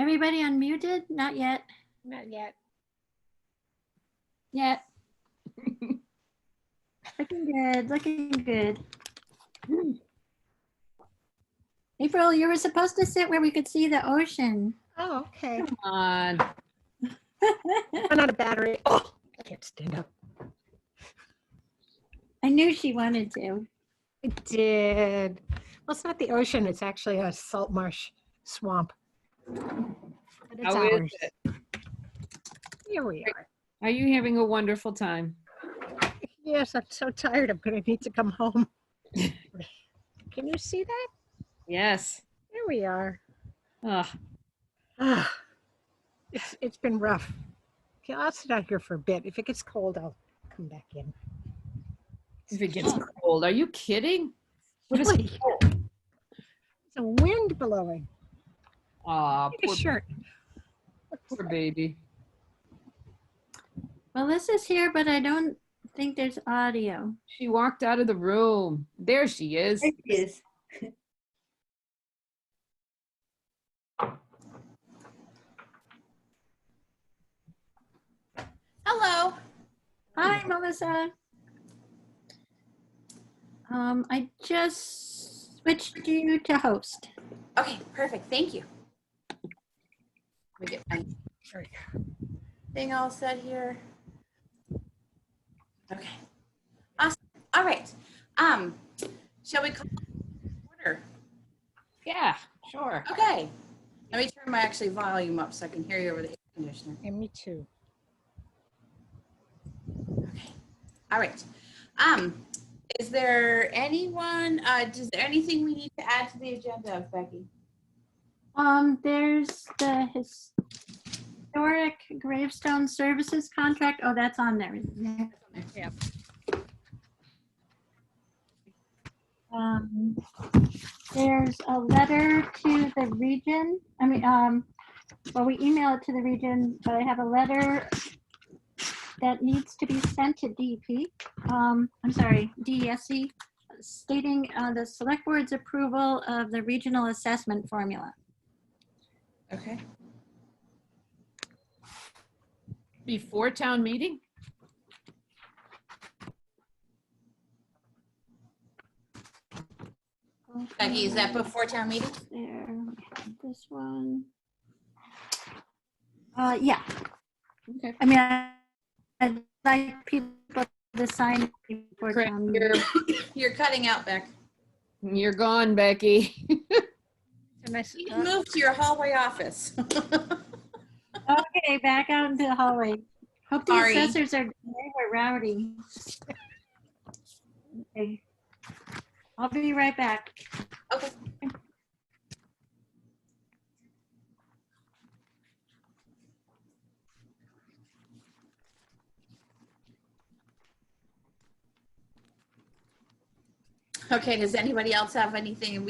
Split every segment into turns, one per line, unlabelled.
Everybody unmuted? Not yet.
Not yet.
Yet. Looking good, looking good. April, you were supposed to sit where we could see the ocean.
Oh, okay.
Come on.
Run out of battery. Oh, I can't stand up.
I knew she wanted to.
I did. Well, it's not the ocean. It's actually a salt marsh swamp. But it's
How is
ours.
it?
Here we are.
Are you having a wonderful time?
Yes, I'm so tired. I'm going to need to come home. Can you see that?
Yes.
Here we are.
Oh,
Ah, it's been rough. Okay, I'll sit out here for a bit. If it gets cold, I'll come back in.
if it gets cold. Are you kidding? What is
Really?
cold?
It's a wind blowing.
Aw,
Take a
poor,
shirt.
poor baby.
Melissa's here, but I don't think there's audio.
She walked out of the room. There she is.
There she is.
Hello.
Hi, Melissa. I just switched you to host.
Okay, perfect. Thank you. Let me get my thing all set here. Okay. Awesome. All right. Shall we call order?
Yeah, sure.
Okay. Let me turn my actually volume up so I can hear you over the air conditioner.
And me too.
Okay. All right. Is there anyone, is there anything we need to add to the agenda, Becky?
There's the historic gravestone services contract. Oh, that's on there. Isn't it?
Yep.
There's a letter to the region. I mean, well, we email it to the region, but I have a letter that needs to be sent to DEP. I'm sorry, DESC, stating the select board's approval of the regional assessment formula.
Okay.
Before town meeting?
Becky, is that before town meeting?
There, this one. Yeah.
Okay.
I mean, I'd like people to sign before
Craig,
town meeting.
You're cutting out, Beck.
You're gone, Becky.
A nice,
You can move to your hallway office.
Okay, back out into the hallway. Hope the
Sorry.
assessors are rowdy. Okay. I'll be right back.
Okay. Okay, does anybody else have anything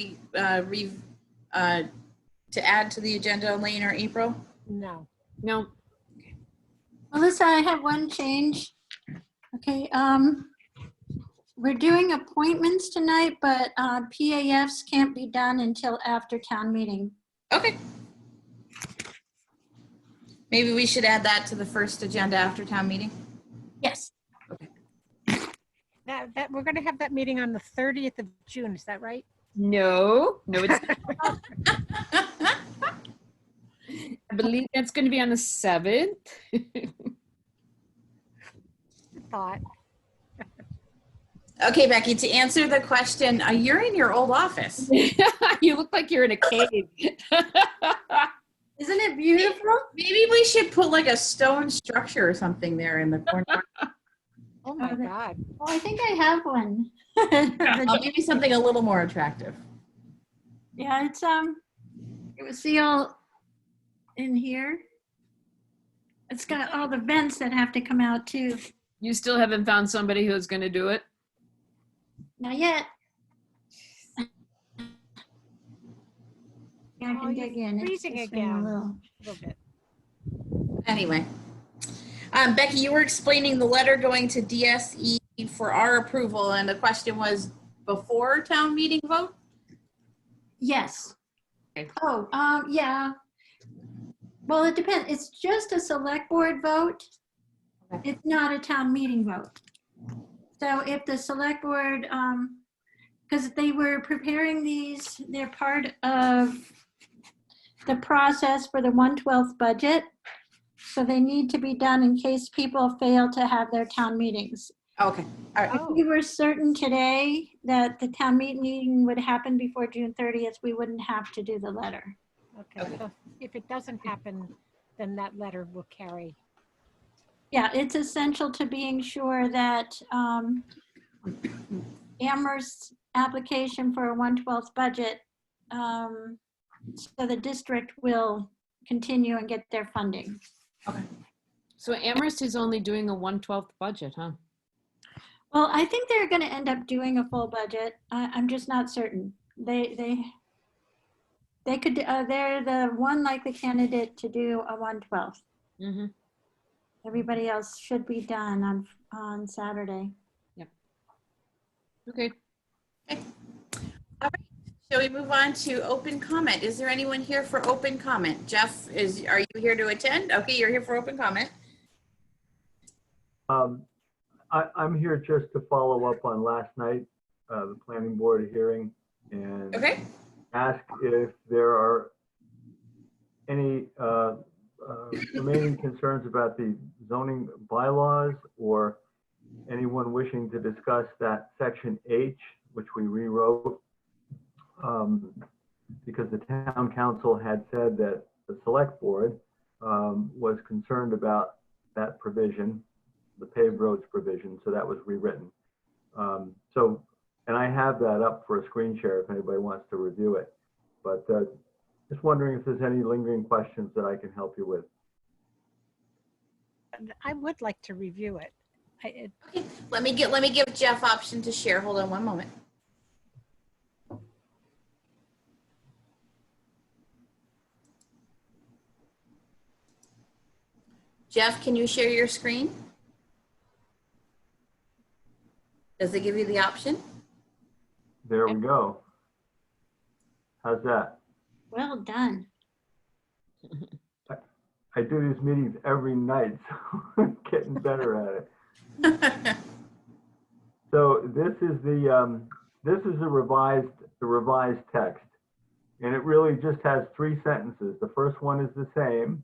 to add to the agenda, Elaine or April?
no.
No.
Melissa, I have one change. Okay, we're doing appointments tonight, but PAFs can't be done until after town meeting.
Okay. Maybe we should add that to the first agenda after town meeting.
Yes.
That we're going to have that meeting on the 30th of June. Is that right?
No, it's not. I believe that's going to be on the 7th.
Thought.
Okay, Becky, to answer the question, you're in your old office.
You look like you're in a cave.
Isn't it beautiful?
Maybe we should put like a stone structure or something there in the corner.
Oh my
Okay.
God.
Oh, I think I have one.
Maybe something a little more attractive.
Yeah, it's it was sealed in here. It's got all the vents that have to come out too.
You still haven't found somebody who's going to do it?
Not yet. Yeah, I
Oh,
can
you're
dig in. It's
freezing
just been
again.
a little.
A little bit.
Anyway. Becky, you were explaining the letter going to DSE for our approval, and the question was before town meeting vote?
Yes.
Okay.
Oh, yeah. Well, it depends. It's just a select board vote.
Okay.
It's not a town meeting vote. So if the select board, because they were preparing these, they're part of the process for the 1/12 budget. So they need to be done in case people fail to have their town meetings.
Okay, all right.
If we were certain today that the town meeting would happen before June 30th, we wouldn't have to do the letter.
Okay,
Okay.
so if it doesn't happen, then that letter will carry.
Yeah, it's essential to being sure that Amherst's application for a 1/12 budget, so the district will continue and get their funding.
So Amherst is only doing a 1/12 budget, huh?
Well, I think they're going to end up doing a full budget. I'm just not certain. They could. They're the one likely candidate to do a 1/12.
Mm-hmm.
Everybody else should be done on Saturday.
Okay.
All right, shall we move on to open comment? Is there anyone here for open comment? Jeff, are you here to attend? Okay, you're here for open comment.
I'm here just to follow up on last night, the planning board hearing, and
Okay,
ask if there are any remaining concerns about the zoning bylaws, or anyone wishing to discuss that section H, which we rewrote, because the town council had said that the select board was concerned about that provision, the paved roads provision, so that was rewritten. And I have that up for a screen share if anybody wants to review it. But just wondering if there's any lingering questions that I can help you with.
I would like to review it.
okay. Let me give Jeff option to share. Hold on one moment. Jeff, can you share your screen? Does it give you the option?
There we go. How's that?
Well done.
I do these meetings every night, so I'm getting better at it. So this is the revised text, and it really just has 3 sentences. The first one is the same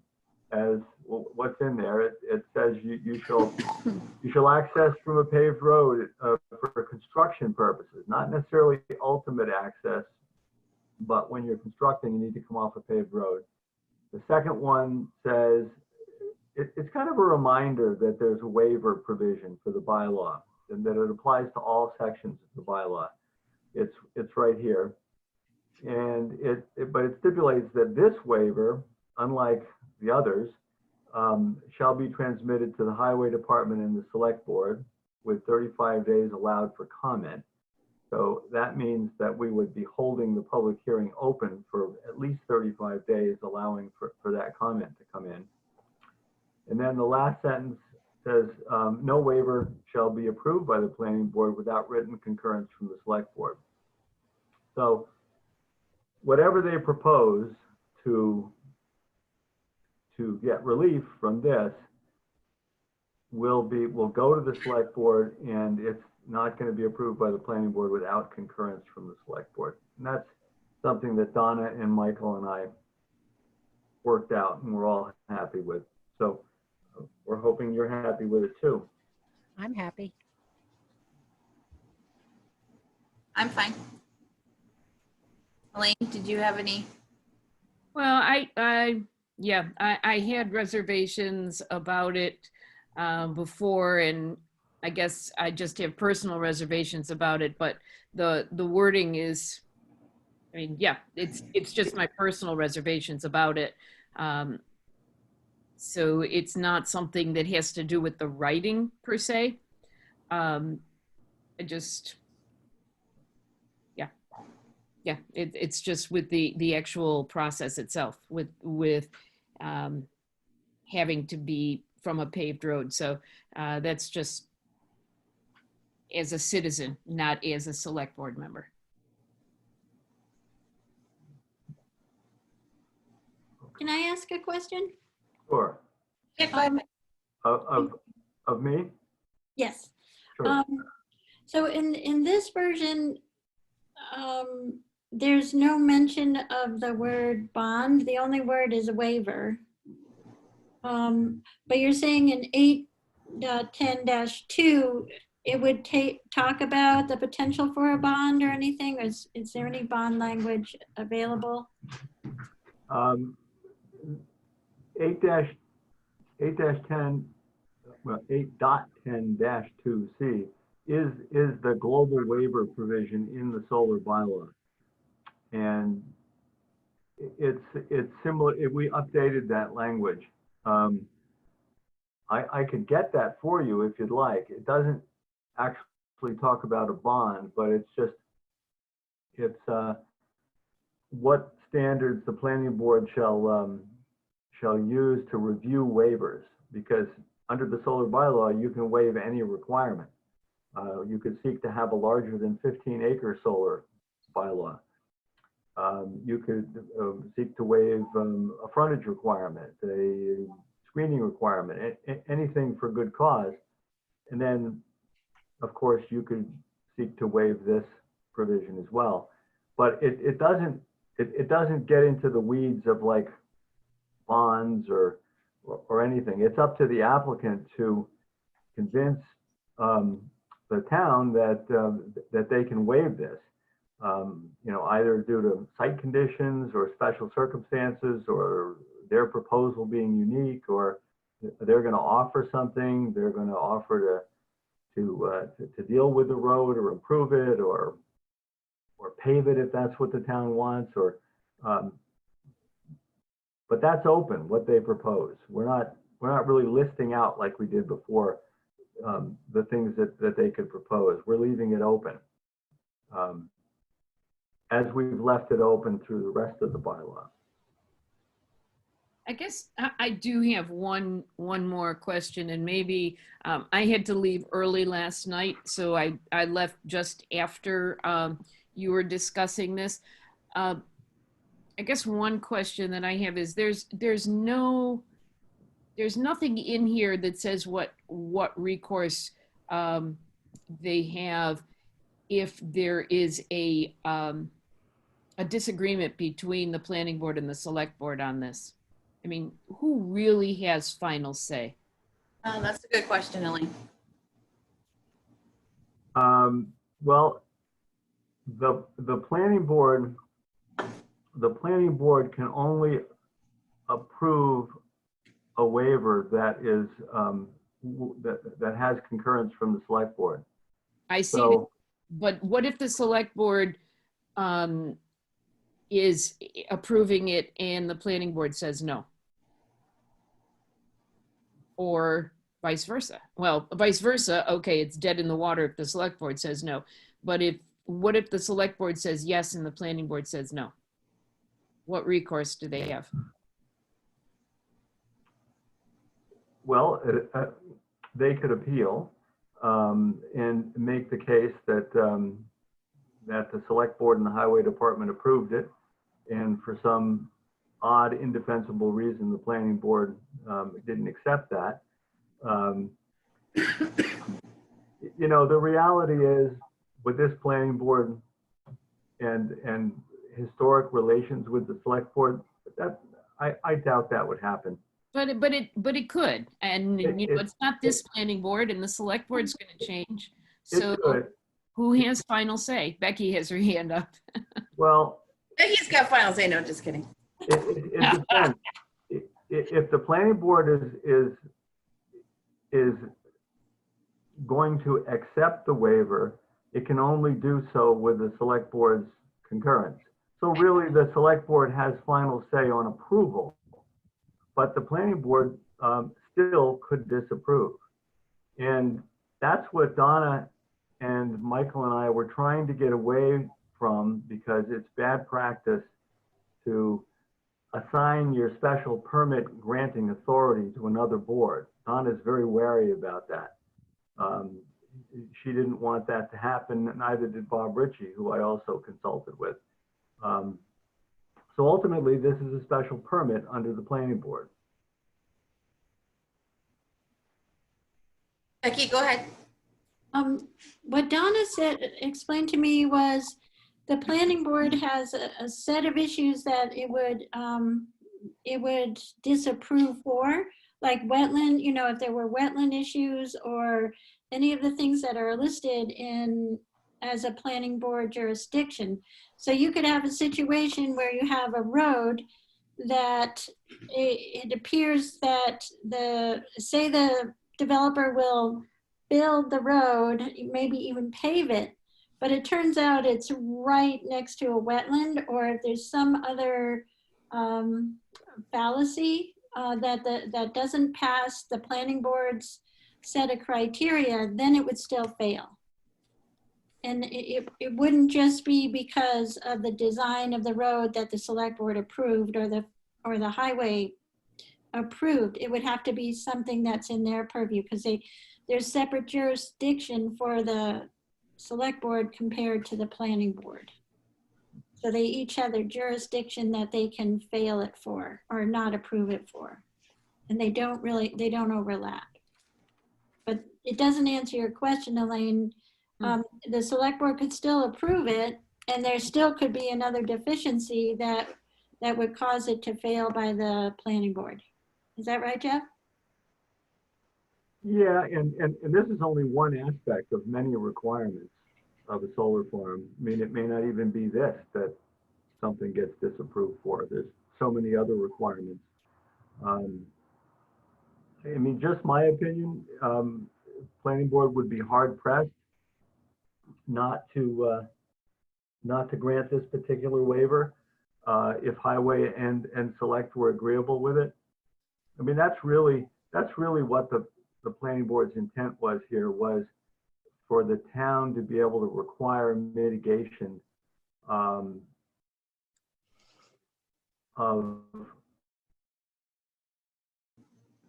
as what's in there. It says you shall access from a paved road for construction purposes, not necessarily ultimate access, but when you're constructing, you need to come off a paved road. The second one says, it's kind of a reminder that there's a waiver provision for the bylaw, and that it applies to all sections of the bylaw. It's right here. And but it stipulates that this waiver, unlike the others, shall be transmitted to the highway department and the select board with 35 days allowed for comment. So that means that we would be holding the public hearing open for at least 35 days, allowing for that comment to come in. And then the last sentence says, no waiver shall be approved by the planning board without written concurrence from the select board. So whatever they propose to get relief from this will go to the select board, and it's not going to be approved by the planning board without concurrence from the select board. And that's something that Donna and Michael and I worked out, and we're all happy with. So we're hoping you're happy with it too.
I'm happy.
I'm fine. Elaine, did you have any?
Well, yeah, I had reservations about it before, and I guess I just have personal reservations about it, but the wording is, I mean, yeah, it's just my personal reservations about it. So it's not something that has to do with the writing per se. It's just with the actual process itself, with having to be from a paved road. So that's just as a citizen, not as a select board member.
Can I ask a question?
Sure.
Yeah, go ahead.
Of me?
Yes.
Sure.
So in this version, there's no mention of the word bond. The only word is a waiver. But you're saying in 8.10-2, it would talk about the potential for a bond or anything? Is there any bond language available?
8-10, well, 8.10-2C is the global waiver provision in the solar bylaw. And it's similar, we updated that language. I could get that for you if you'd like. It doesn't actually talk about a bond, but it's what standards the planning board shall use to review waivers, because under the solar bylaw, you can waive any requirement. You could seek to have a larger than 15-acre solar bylaw. You could seek to waive a frontage requirement, a screening requirement, anything for good cause. And then, of course, you could seek to waive this provision as well. But it doesn't get into the weeds of like bonds or anything. It's up to the applicant to convince the town that they can waive this. You know, either due to site conditions or special circumstances, or their proposal being unique, or they're going to offer something. They're going to offer to deal with the road or improve it, or pave it if that's what the town wants, or but that's open, what they propose. We're not really listing out like we did before the things that they could propose. We're leaving it open, as we've left it open through the rest of the bylaw.
I guess I do have one more question, and maybe I had to leave early last night, so I left just after you were discussing this. I guess one question that I have is there's nothing in here that says what recourse they have if there is a disagreement between the planning board and the select board on this. I mean, who really has final say?
That's a good question, Elaine.
Well, the planning board can only approve a waiver that is that has concurrence from the select board.
I see,
So,
but what if the select board is approving it and the planning board says no? Or vice versa? Well, vice versa, okay, it's dead in the water if the select board says no. But what if the select board says yes and the planning board says no? What recourse do they have?
well, they could appeal and make the case that that the select board and the highway department approved it, and for some odd, indefensible reason, the planning board didn't accept that. You know, the reality is, with this planning board and historic relations with the select board, that I doubt that would happen.
But it could, and you know, it's not this planning board, and the select board's going to change. So
It could.
who has final say? Becky has her hand up.
Well,
Becky's got final say. No, just kidding.
it depends. If the planning board is going to accept the waiver, it can only do so with the select board's concurrence. So really, the select board has final say on approval, but the planning board still could disapprove. And that's what Donna and Michael and I were trying to get away from, because it's bad practice to assign your special permit granting authority to another board. Donna's very wary about that. She didn't want that to happen, neither did Bob Ritchie, who I also consulted with. So ultimately, this is a special permit under the planning board.
Becky, go ahead.
What Donna said, explained to me was the planning board has a set of issues that it would disapprove for, like wetland, you know, if there were wetland issues or any of the things that are listed in as a planning board jurisdiction. So you could have a situation where you have a road that it appears that say the developer will build the road, maybe even pave it, but it turns out it's right next to a wetland, or if there's some other fallacy that doesn't pass the planning board's set of criteria, then it would still fail. And it wouldn't just be because of the design of the road that the select board approved or the highway approved. It would have to be something that's in their purview, because there's separate jurisdiction for the select board compared to the planning board. So they each have their jurisdiction that they can fail it for or not approve it for. And they don't overlap. But it doesn't answer your question, Elaine. The select board could still approve it, and there still could be another deficiency that would cause it to fail by the planning board. Is that right, Jeff?
Yeah, and this is only one aspect of many requirements of a solar farm. I mean, it may not even be this that something gets disapproved for. There's so many other requirements. I mean, just my opinion, planning board would be hard pressed not to grant this particular waiver if highway and select were agreeable with it. I mean, that's really what the planning board's intent was here, was for the town to be able to require mitigation of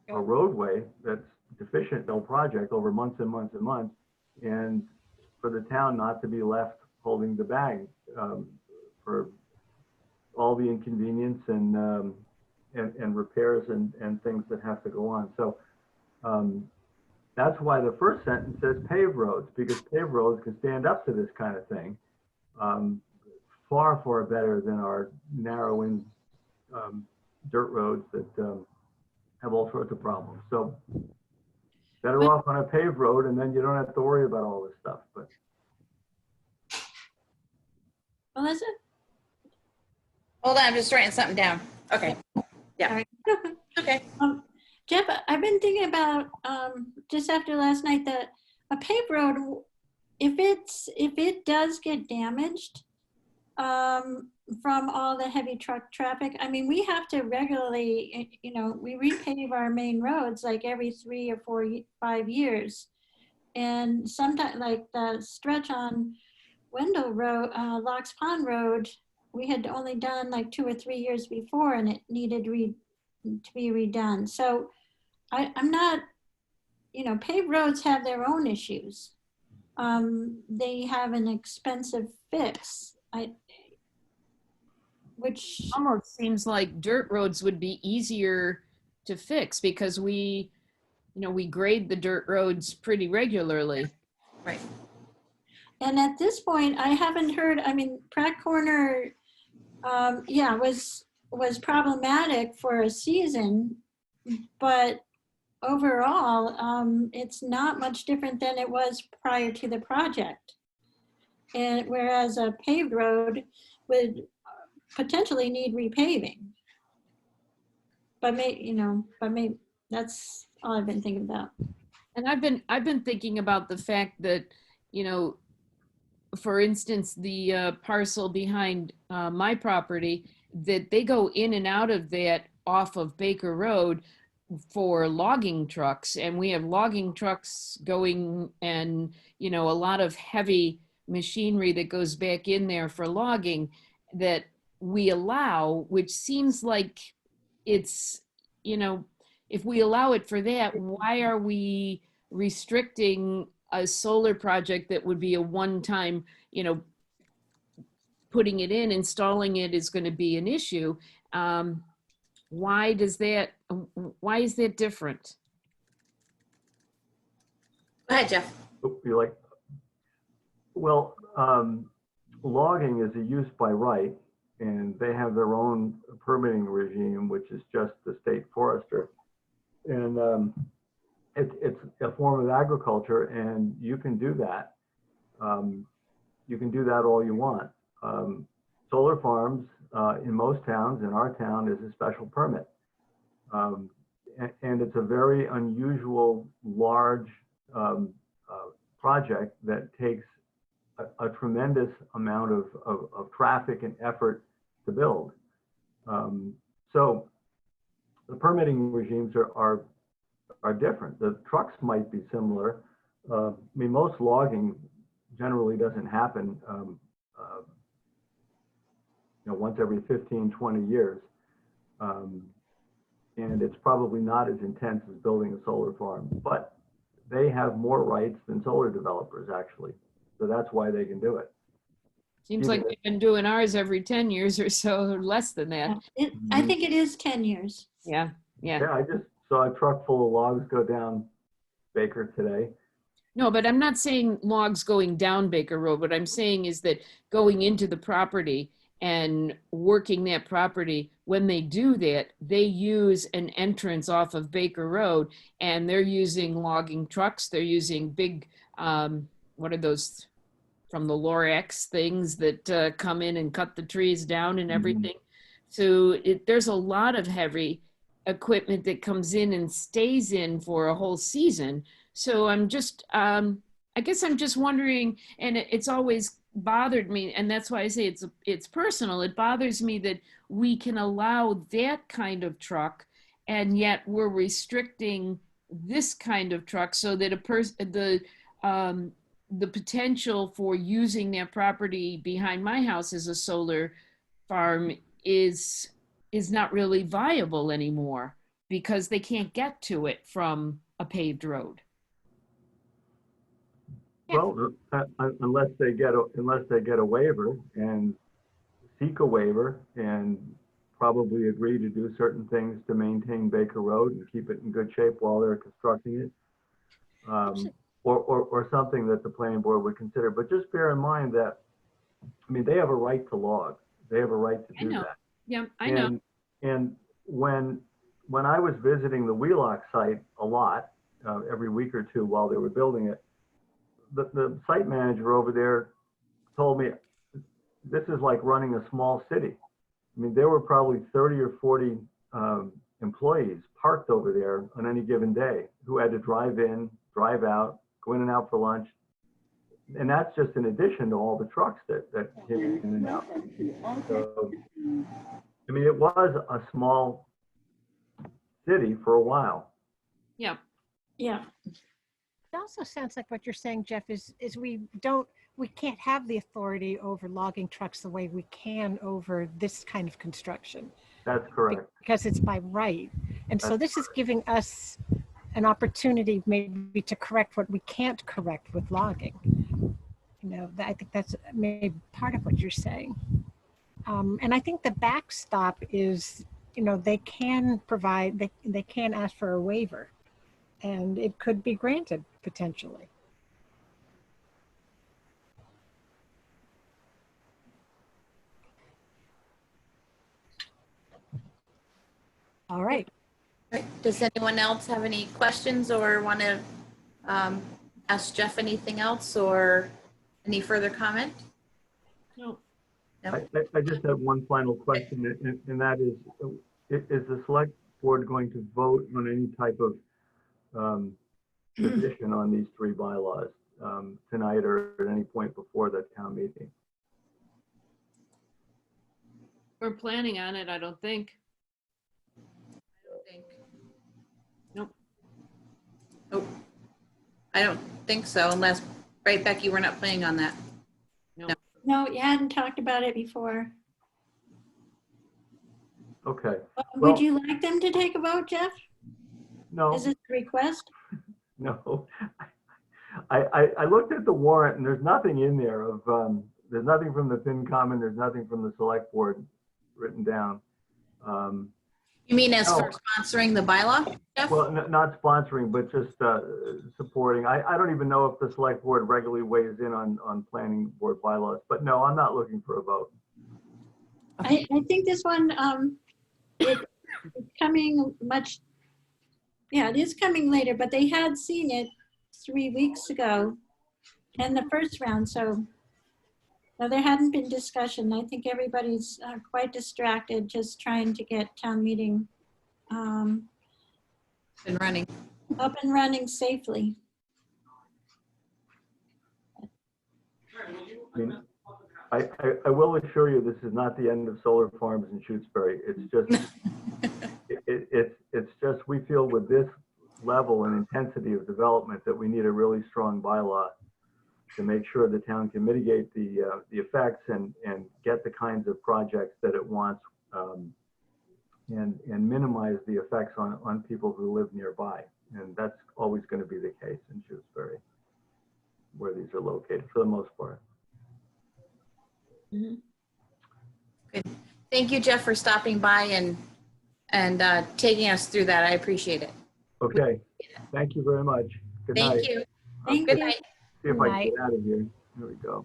a roadway that's deficient, no project over months and months and months, and for the town not to be left holding the bag for all the inconvenience and repairs and things that have to go on. So that's why the first sentence says paved roads, because paved roads can stand up to this kind of thing far, far better than our narrowing dirt roads that have all sorts of problems. So better off on a paved road, and then you don't have to worry about all this stuff. But
Melissa?
Hold on, I'm just writing something down. Okay. Yeah.
All right.
Okay.
Jeff, I've been thinking about just after last night that a paved road, if it does get damaged from all the heavy truck traffic, I mean, we have to regularly, you know, we repave our main roads like every 3 or 4, 5 years, and sometimes like the stretch on Wendell Road, Locks Pond Road, we had only done like 2 or 3 years before, and it needed to be redone. So I'm not, you know, paved roads have their own issues. They have an expensive fix. Which
Almost seems like dirt roads would be easier to fix because we grade the dirt roads pretty regularly.
Right.
And at this point, I haven't heard, I mean, Pratt Corner, yeah, was problematic for a season, but overall, it's not much different than it was prior to the project. And whereas a paved road would potentially need repaving. But maybe that's all I've been thinking about.
And I've been thinking about the fact that, you know, for instance, the parcel behind my property, that they go in and out of that off of Baker Road for logging trucks, and we have logging trucks going, and you know, a lot of heavy machinery that goes back in there for logging that we allow, which seems like it's, you know, if we allow it for that, why are we restricting a solar project that would be a one-time, you know, putting it in, installing it is going to be an issue. Why is that different?
Go ahead, Jeff.
You like, well, logging is a use by right, and they have their own permitting regime, which is just the state forester. And it's a form of agriculture, and you can do that. You can do that all you want. Solar farms in most towns, in our town, is a special permit. And it's a very unusual, large project that takes a tremendous amount of traffic and effort to build. So the permitting regimes are different. The trucks might be similar. I mean, most logging generally doesn't happen once every 15, 20 years. And it's probably not as intense as building a solar farm, but they have more rights than solar developers, actually. So that's why they can do it.
Seems like we've been doing ours every 10 years or so, or less than that.
I think it is 10 years.
Yeah.
Yeah, I just saw a truck full of logs go down Baker today.
No, but I'm not saying logs going down Baker Road. What I'm saying is that going into the property and working that property, when they do that, they use an entrance off of Baker Road, and they're using logging trucks. They're using big, what are those from the Lorex things that come in and cut the trees down and everything. So there's a lot of heavy equipment that comes in and stays in for a whole season. So I'm just, I guess I'm just wondering, and it's always bothered me, and that's why I say it's personal. It bothers me that we can allow that kind of truck, and yet we're restricting this kind of truck so that the potential for using that property behind my house as a solar farm is not really viable anymore because they can't get to it from a paved road.
Well, unless they get a waiver and seek a waiver and probably agree to do certain things to maintain Baker Road and keep it in good shape while they're constructing it, or something that the planning board would consider. But just bear in mind that, I mean, they have a right to log. They have a right to do that.
Yeah, I know.
And when I was visiting the Wheelock site a lot, every week or two while they were building it, the site manager over there told me this is like running a small city. I mean, there were probably 30 or 40 employees parked over there on any given day who had to drive in, drive out, go in and out for lunch. And that's just in addition to all the trucks that came in and out. So, I mean, it was a small city for a while.
Yeah.
Yeah.
It also sounds like what you're saying, Jeff, is we can't have the authority over logging trucks the way we can over this kind of construction.
That's correct.
Because it's by right. And so this is giving us an opportunity maybe to correct what we can't correct with logging. You know, I think that's maybe part of what you're saying. And I think the backstop is, you know, they can provide, they can ask for a waiver, and it could be granted potentially. All right.
Does anyone else have any questions or want to ask Jeff anything else or any further comment?
No.
No.
I just have one final question, and that is the select board going to vote on any type of position on these three bylaws tonight or at any point before the town meeting?
We're planning on it, I don't think. Nope.
Oh, I don't think so, unless, right, Becky, we're not planning on that.
No, you hadn't talked about it before.
Okay.
Would
Well,
you like them to take a vote, Jeff?
no,
Is it a request?
no. I looked at the warrant and there's nothing in there of there's nothing from the FinCom, there's nothing from the select board written down.
You mean as
No.
for sponsoring the bylaw, Jeff?
Well, not sponsoring, but just supporting. I don't even know if the select board regularly weighs in on planning board bylaws, but no, I'm not looking for a vote.
I think this one, it's coming much, yeah, it is coming later, but they had seen it 3 weeks ago in the first round, so no, there hadn't been discussion. I think everybody's quite distracted, just trying to get town meeting
Been running.
up and running safely.
I mean, I will assure you, this is not the end of solar farms in Shutesbury. It's just, it's just, we feel with this level and intensity of development that we need a really strong bylaw to make sure the town can mitigate the effects and get the kinds of projects that it wants, and minimize the effects on people who live nearby. And that's always going to be the case in Shutesbury, where these are located for the most part.
Good. Thank you, Jeff, for stopping by and taking us through that. I appreciate it.
Okay, thank you very much. Good night.
Thank you.
Thank
Good
you.
night.
See if
Good
I can
night.
get out of here. Here we go.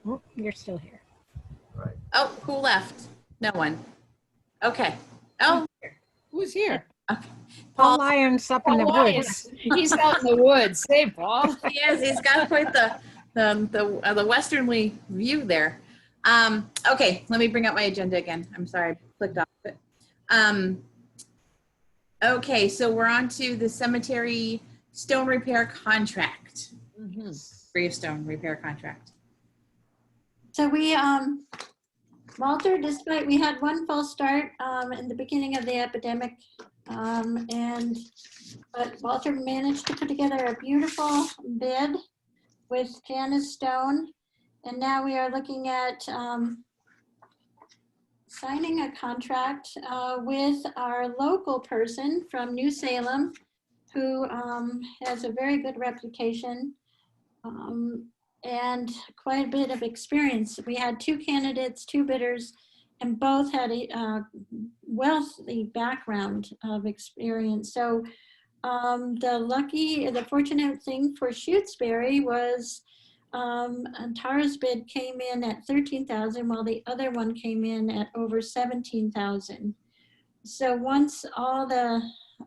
Oh, you're still here.
Right.
Oh, who left? No one. Okay. Oh,
Who's here?
okay.
Paul
Paul,
Lyons up in the
Paul
woods.
Lyons. He's out in the woods. Hey, Paul.
he is. He's got quite the westernly view there. Okay, let me bring up my agenda again. I'm sorry, I clicked off it. Okay, so we're on to the cemetery stone repair contract. Gravestone repair contract.
So we, Walter, despite we had one false start in the beginning of the epidemic, but Walter managed to put together a beautiful bid with Janice Stone, and now we are looking at signing a contract with our local person from New Salem, who has a very good reputation and quite a bit of experience. We had 2 candidates, 2 bidders, and both had a wealthy background of experience. So the fortunate thing for Shutesbury was Tara's bid came in at 13,000, while the other one came in at over 17,000. So once all the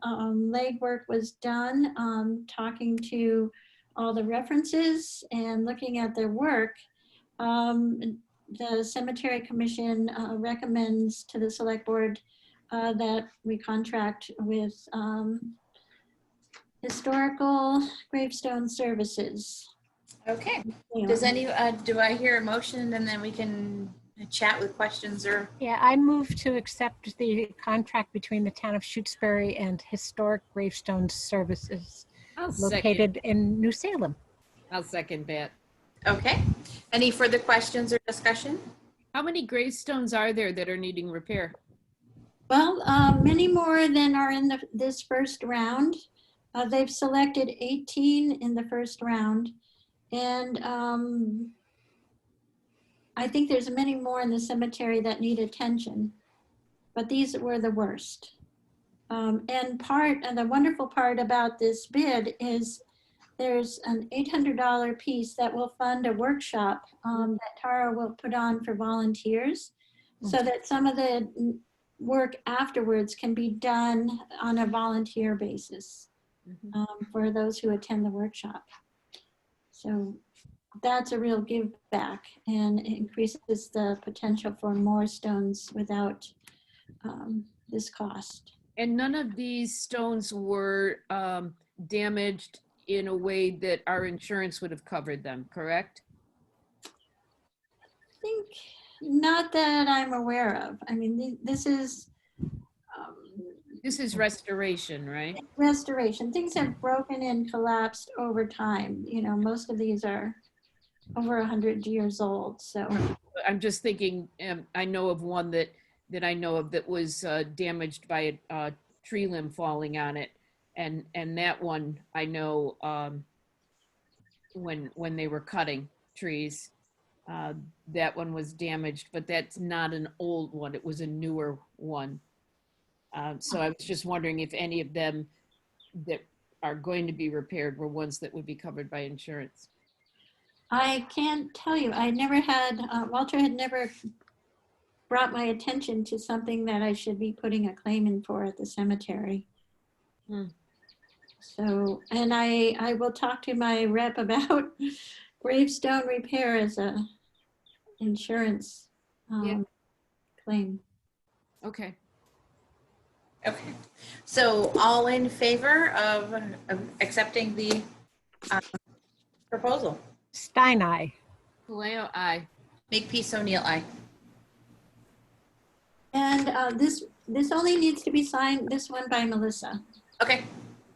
legwork was done, talking to all the references and looking at their work, the Cemetery Commission recommends to the Select Board that we contract with Historical Gravestone Services.
Okay.
Yeah.
Does do I hear a motion and then we can chat with questions or?
Yeah, I move to accept the contract between the town of Shutesbury and Historic Gravestone Services located in New Salem.
I'll second that.
Okay. Any further questions or discussion?
How many gravestones are there that are needing repair?
Well, many more than are in this first round. They've selected 18 in the first round. And I think there's many more in the cemetery that need attention, but these were the worst. And the wonderful part about this bid is there's an $800 piece that will fund a workshop that Tara will put on for volunteers, so that some of the work afterwards can be done on a volunteer basis for those who attend the workshop. So that's a real give back and increases the potential for more stones without this cost.
And none of these stones were damaged in a way that our insurance would have covered them, correct?
I think not that I'm aware of. I mean, this is
restoration, right?
restoration. Things have broken and collapsed over time. You know, most of these are over 100 years old. So
I'm just thinking, I know of one that I know of that was damaged by a tree limb falling on it. And that one I know when they were cutting trees, that one was damaged, but that's not an old one. It was a newer one. So I was just wondering if any of them that are going to be repaired were ones that would be covered by insurance.
I can't tell you. I never had, Walter had never brought my attention to something that I should be putting a claim in for at the cemetery.
Hmm.
So, and I will talk to my rep about gravestone repair as a insurance
Yeah.
claim.
Okay.
Okay, so all in favor of accepting the proposal?
Stein, aye.
Kaleo, aye.
Makepeace O'Neill, aye.
And this only needs to be signed, this one by Melissa.
Okay,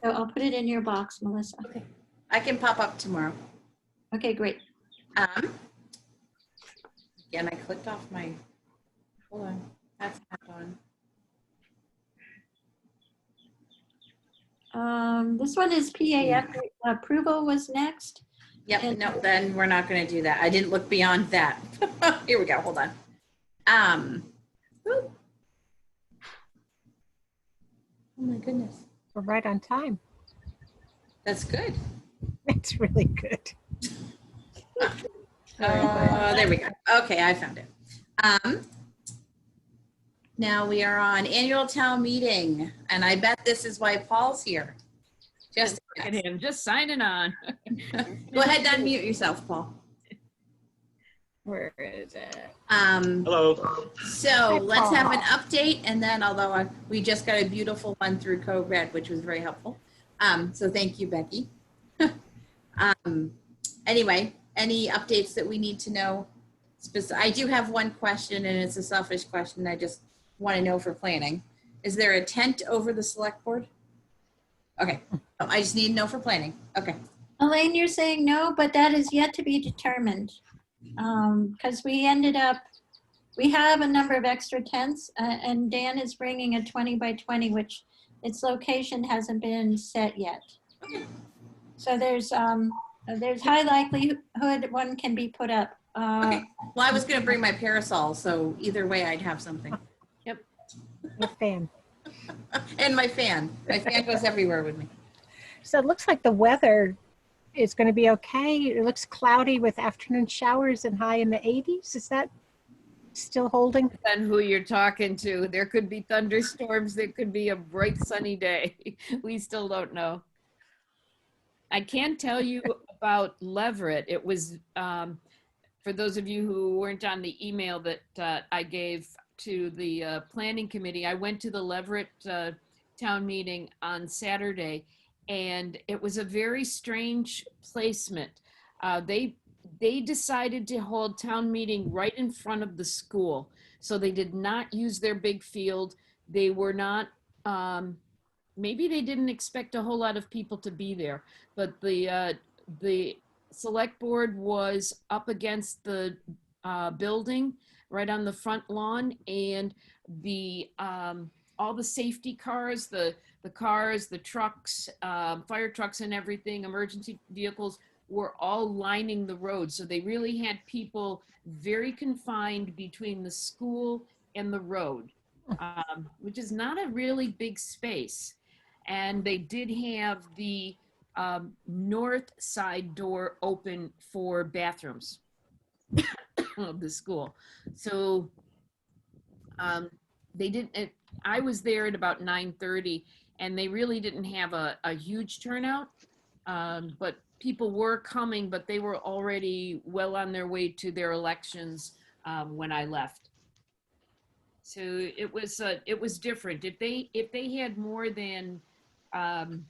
So I'll put it in your box, Melissa.
I can pop up tomorrow.
Okay, great.
Again, I clicked off my, hold on, that's not on.
This one is PAF approval was next.
Yep,
And-
no, then we're not gonna do that. I didn't look beyond that. Here we go, hold on. Whew. Oh my goodness,
We're right on time.
that's good.
It's really good.
There we go. Okay, I found it. Now we are on annual town meeting, and I bet this is why Paul's here. Just
Look at him, just signing on.
go ahead and unmute yourself, Paul.
Where is it?
Hello.
So let's
Paul.
have an update, and then although we just got a beautiful one through Code Red, which was very helpful. So thank you, Becky. Anyway, any updates that we need to know? I do have one question, and it's a selfish question. I just want to know for planning. Is there a tent over the select board? Okay, I just need to know for planning. Okay,
Elaine, you're saying no, but that is yet to be determined. Because we have a number of extra tents, and Dan is bringing a 20 by 20, which its location hasn't been set yet. So there's high likelihood one can be put up.
okay. Well, I was going to bring my parasol, so either way I'd have something.
The fan.
And my fan. My fan goes everywhere with me.
So it looks like the weather is going to be okay. It looks cloudy with afternoon showers and high in the 80s. Is that still holding?
And who you're talking to. There could be thunderstorms. There could be a bright sunny day. We still don't know. I can tell you about Leverett. It was, for those of you who weren't on the email that I gave to the planning committee, I went to the Leverett town meeting on Saturday, and it was a very strange placement. They decided to hold town meeting right in front of the school. So they did not use their big field. They were not, maybe they didn't expect a whole lot of people to be there, but the select board was up against the building right on the front lawn, and the all the safety cars, the cars, the trucks, fire trucks and everything, emergency vehicles were all lining the road. So they really had people very confined between the school and the road, which is not a really big space. And they did have the north side door open for bathrooms of the school. So they didn't, I was there at about 9:30, and they really didn't have a huge turnout, but people were coming, but they were already well on their way to their elections when I left. So it was different. If they had more than, well,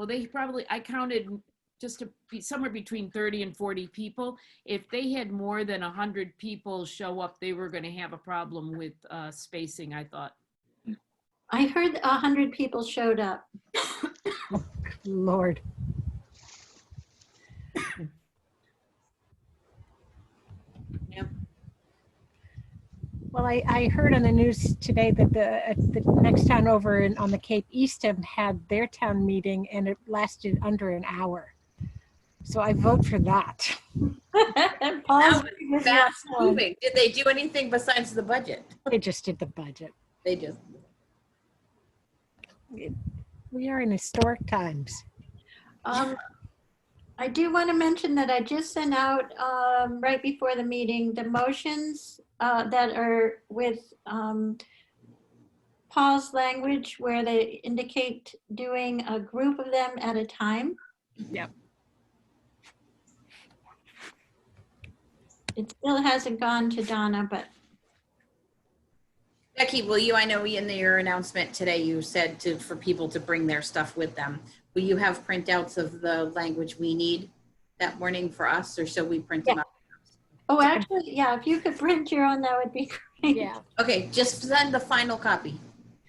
they probably, I counted just to be somewhere between 30 and 40 people. If they had more than 100 people show up, they were going to have a problem with spacing, I thought.
I heard 100 people showed up.
Lord.
Yep.
Well, I heard on the news today that the next town over on the Cape Eastham had their town meeting, and it lasted under an hour. So I vote for that.
Paul's
That
with
Fast
you.
moving. Did they do anything besides the budget?
They just did the budget.
They just,
We are in historic times.
I do want to mention that I just sent out, right before the meeting, the motions that are with Paul's language where they indicate doing a group of them at a time.
Yep.
It still hasn't gone to Donna, but
Becky, will you, I know in your announcement today, you said for people to bring their stuff with them. Will you have printouts of the language we need that morning for us, or shall we print them out?
oh, actually, yeah, if you could print your own, that would be great.
Yeah.
Okay, just send the final copy.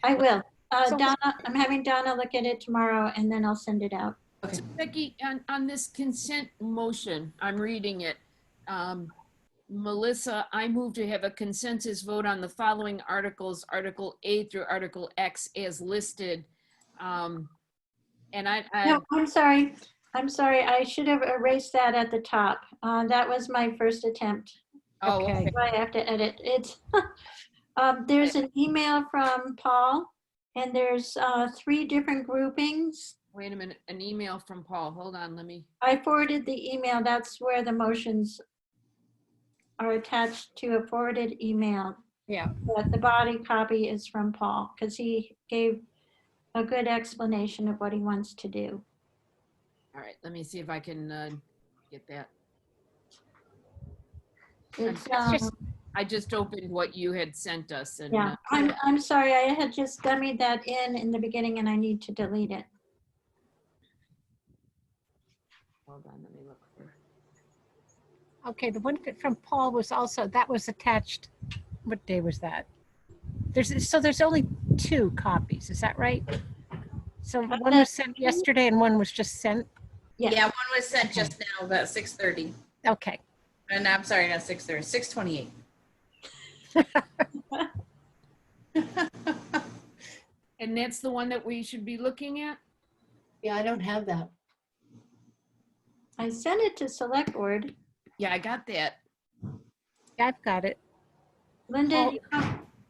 I will.
So-
Donna, I'm having Donna look at it tomorrow and then I'll send it out.
Okay.
Becky, on this consent motion, I'm reading it. Melissa, I move to have a consensus vote on the following articles, Article A through Article X as listed. And
No, I'm sorry. I'm sorry. I should have erased that at the top. That was my first attempt.
oh,
Okay.
okay.
I have to edit. It's, there's an email from Paul and there's 3 different groupings.
Wait a minute, an email from Paul. Hold on, let me.
I forwarded the email. That's where the motions are attached to a forwarded email.
Yeah.
But the body copy is from Paul because he gave a good explanation of what he wants to do.
All right, let me see if I can get that.
It's,
I just opened what you had sent us and
yeah, I'm sorry. I had just dummied that in the beginning and I need to delete it.
hold on, let me look for.
Okay, the one from Paul was also, that was attached, what day was that? There's only 2 copies, is that right? So one was sent yesterday and one was just sent?
Yes.
Yeah, one was sent just now about 6:30.
Okay,
And I'm sorry, not 6:30, 6:28.
And that's the one that we should be looking at?
Yeah, I don't have that.
I sent it to Select Board.
Yeah, I got that.
I've got it.
Linda,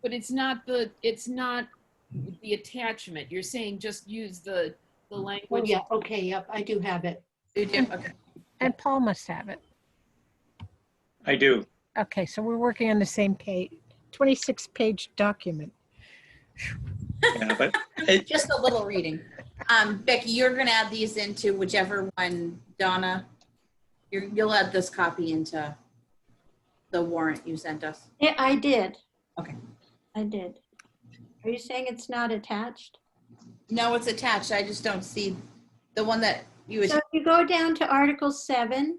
But it's not the attachment. You're saying just use the
Oh,
language.
yeah, okay, yep, I do have it.
You do? Okay.
And Paul must have it.
I do.
Okay, so we're working on the same page, 26-page document.
Yeah, but it,
Just a little reading. Becky, you're gonna add these into whichever one, Donna, you'll add this copy into the warrant you sent us.
yeah, I did.
Okay.
I did. Are you saying it's not attached?
No, it's attached. I just don't see the one that you would.
So if you go down to Article 7,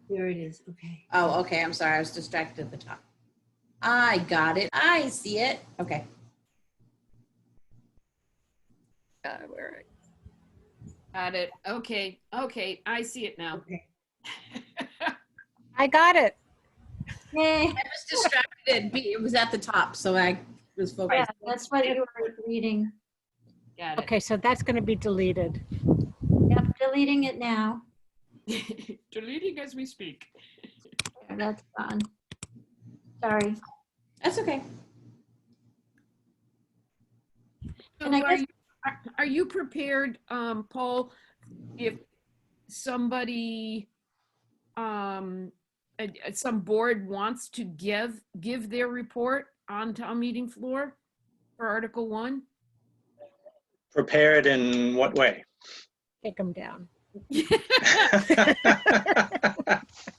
There it is, okay.
Oh, okay. I'm sorry. I was distracted at the top. I got it. I see it. Okay.
Where
Got it. Okay. Okay. I see it now.
Okay.
I got it.
yay,
I was distracted. It was at the top, so I was
yeah,
focused.
that's what you were reading.
Got it.
Okay, so that's going to be deleted.
Yep, deleting it now.
Deleting as we speak.
There, that's gone. Sorry.
That's okay.
So
And I guess-
are you prepared, Paul, if somebody, some board wants to give their report on town meeting floor for Article 1?
prepared in what way?
Take them down.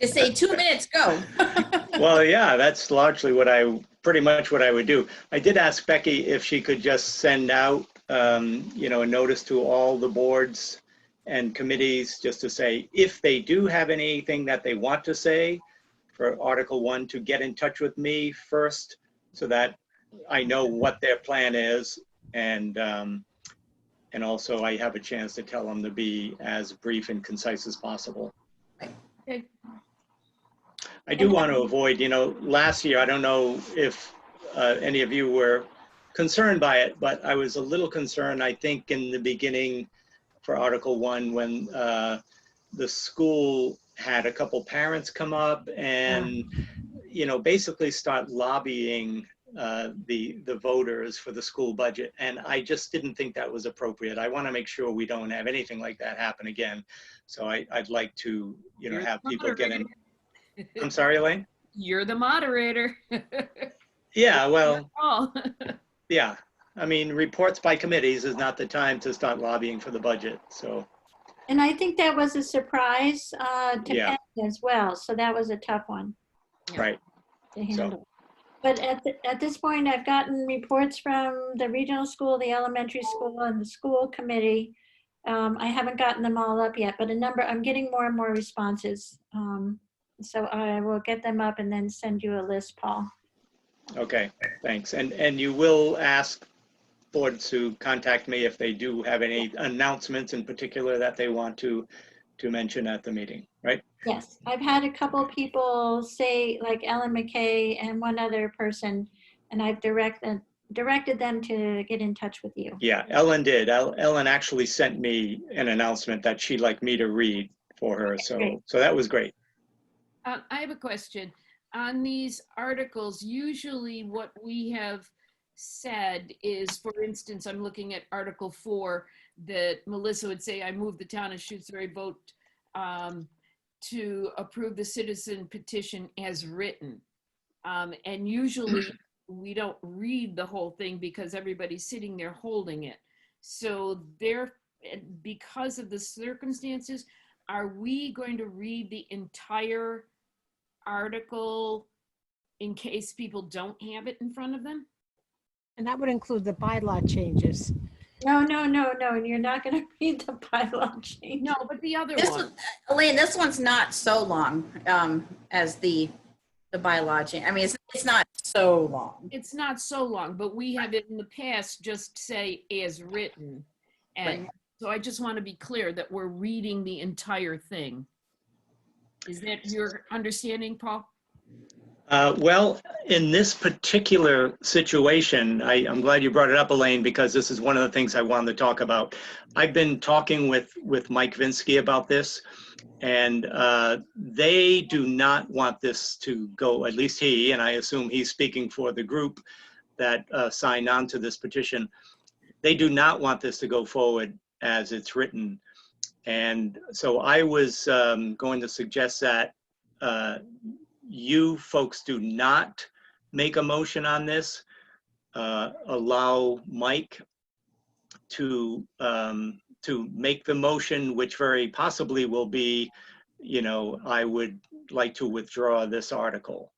Just say 2 minutes, go.
Well, yeah, that's largely pretty much what I would do. I did ask Becky if she could just send out, a notice to all the boards and committees just to say, if they do have anything that they want to say for Article 1, to get in touch with me first so that I know what their plan is. And also I have a chance to tell them to be as brief and concise as possible.
Okay.
I do want to avoid, last year, I don't know if any of you were concerned by it, but I was a little concerned, I think, in the beginning for Article 1 when the school had a couple parents come up and, basically start lobbying the voters for the school budget. And I just didn't think that was appropriate. I want to make sure we don't have anything like that happen again. So I'd like to,
You're
have
the
people get in.
moderator.
I'm sorry, Elaine?
You're the moderator.
Yeah, well,
Oh.
yeah. I mean, reports by committees is not the time to start lobbying for the budget. So,
And I think that was a surprise to
Yeah.
Penny as well. So that was a tough one
right.
to handle. But at this point, I've gotten reports from the regional school, the elementary school, and the school committee. I haven't gotten them all up yet, but I'm getting more and more responses. So I will get them up and then send you a list, Paul.
Okay, thanks. And you will ask boards to contact me if they do have any announcements in particular that they want to mention at the meeting, right?
Yes, I've had a couple people say, like Ellen McKay and one other person, and I've directed them to get in touch with you.
Yeah, Ellen did. Ellen actually sent me an announcement that she'd like me to read for her.
great.
So that was great.
I have a question. On these articles, usually what we have said is, for instance, I'm looking at Article 4, that Melissa would say, I move the town of Shutesbury vote to approve the citizen petition as written. And usually we don't read the whole thing because everybody's sitting there holding it. So because of the circumstances, are we going to read the entire article in case people don't have it in front of them?
And that would include the bylaw changes.
No, you're not going to read the bylaw change.
No, but the other
This
one.
one, Elaine, this one's not so long as the bylaw change. I mean, it's not so long.
It's not so long, but we have it in the past just say as written. And
Right.
so I just want to be clear that we're reading the entire thing. Is that your understanding, Paul?
Well, in this particular situation, I'm glad you brought it up, Elaine, because this is one of the things I wanted to talk about. I've been talking with Mike Vinsky about this, and they do not want this to go, at least he, and I assume he's speaking for the group that signed on to this petition. They do not want this to go forward as it's written. And so I was going to suggest that you folks do not make a motion on this. Allow Mike to make the motion, which very possibly will be, I would like to withdraw this article.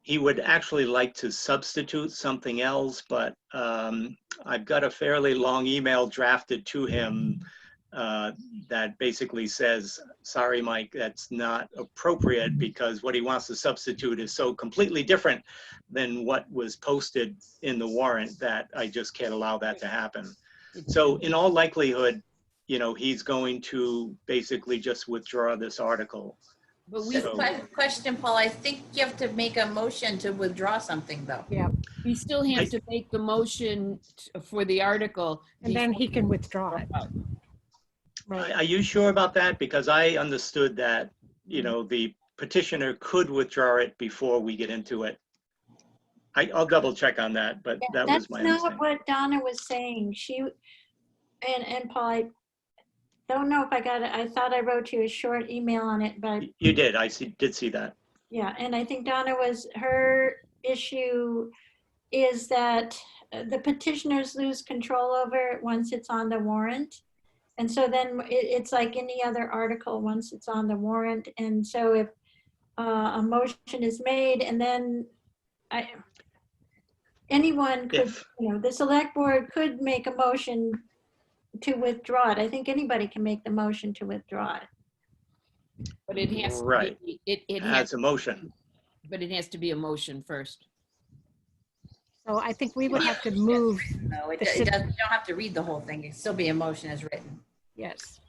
He would actually like to substitute something else, but I've got a fairly long email drafted to him that basically says, sorry, Mike, that's not appropriate because what he wants to substitute is so completely different than what was posted in the warrant that I just can't allow that to happen. So in all likelihood, he's going to basically just withdraw this article.
But
Question, Paul, I think you have to make a motion to withdraw something though.
we still have to make the motion for the article.
And then he can withdraw it. Right.
Are you sure about that? Because I understood that, the petitioner could withdraw it before we get into it. I'll double check on that, but that was my
That's not
understanding.
what Donna was saying. And Paul, I don't know if I got it. I thought I wrote you a short email on it, but
You did, did see that.
yeah. And I think her issue is that the petitioners lose control over it once it's on the warrant. And so then it's like any other article once it's on the warrant. And so if a motion is made and then anyone could, the select board could make a motion to withdraw it. I think anybody can make the motion to withdraw it.
But it has
Right.
to be, it
As
has,
a motion.
but it has to be a motion first.
So I think we would have to move,
No, it
The
doesn't, you don't have to read the whole thing. It still be a motion as written.
yes.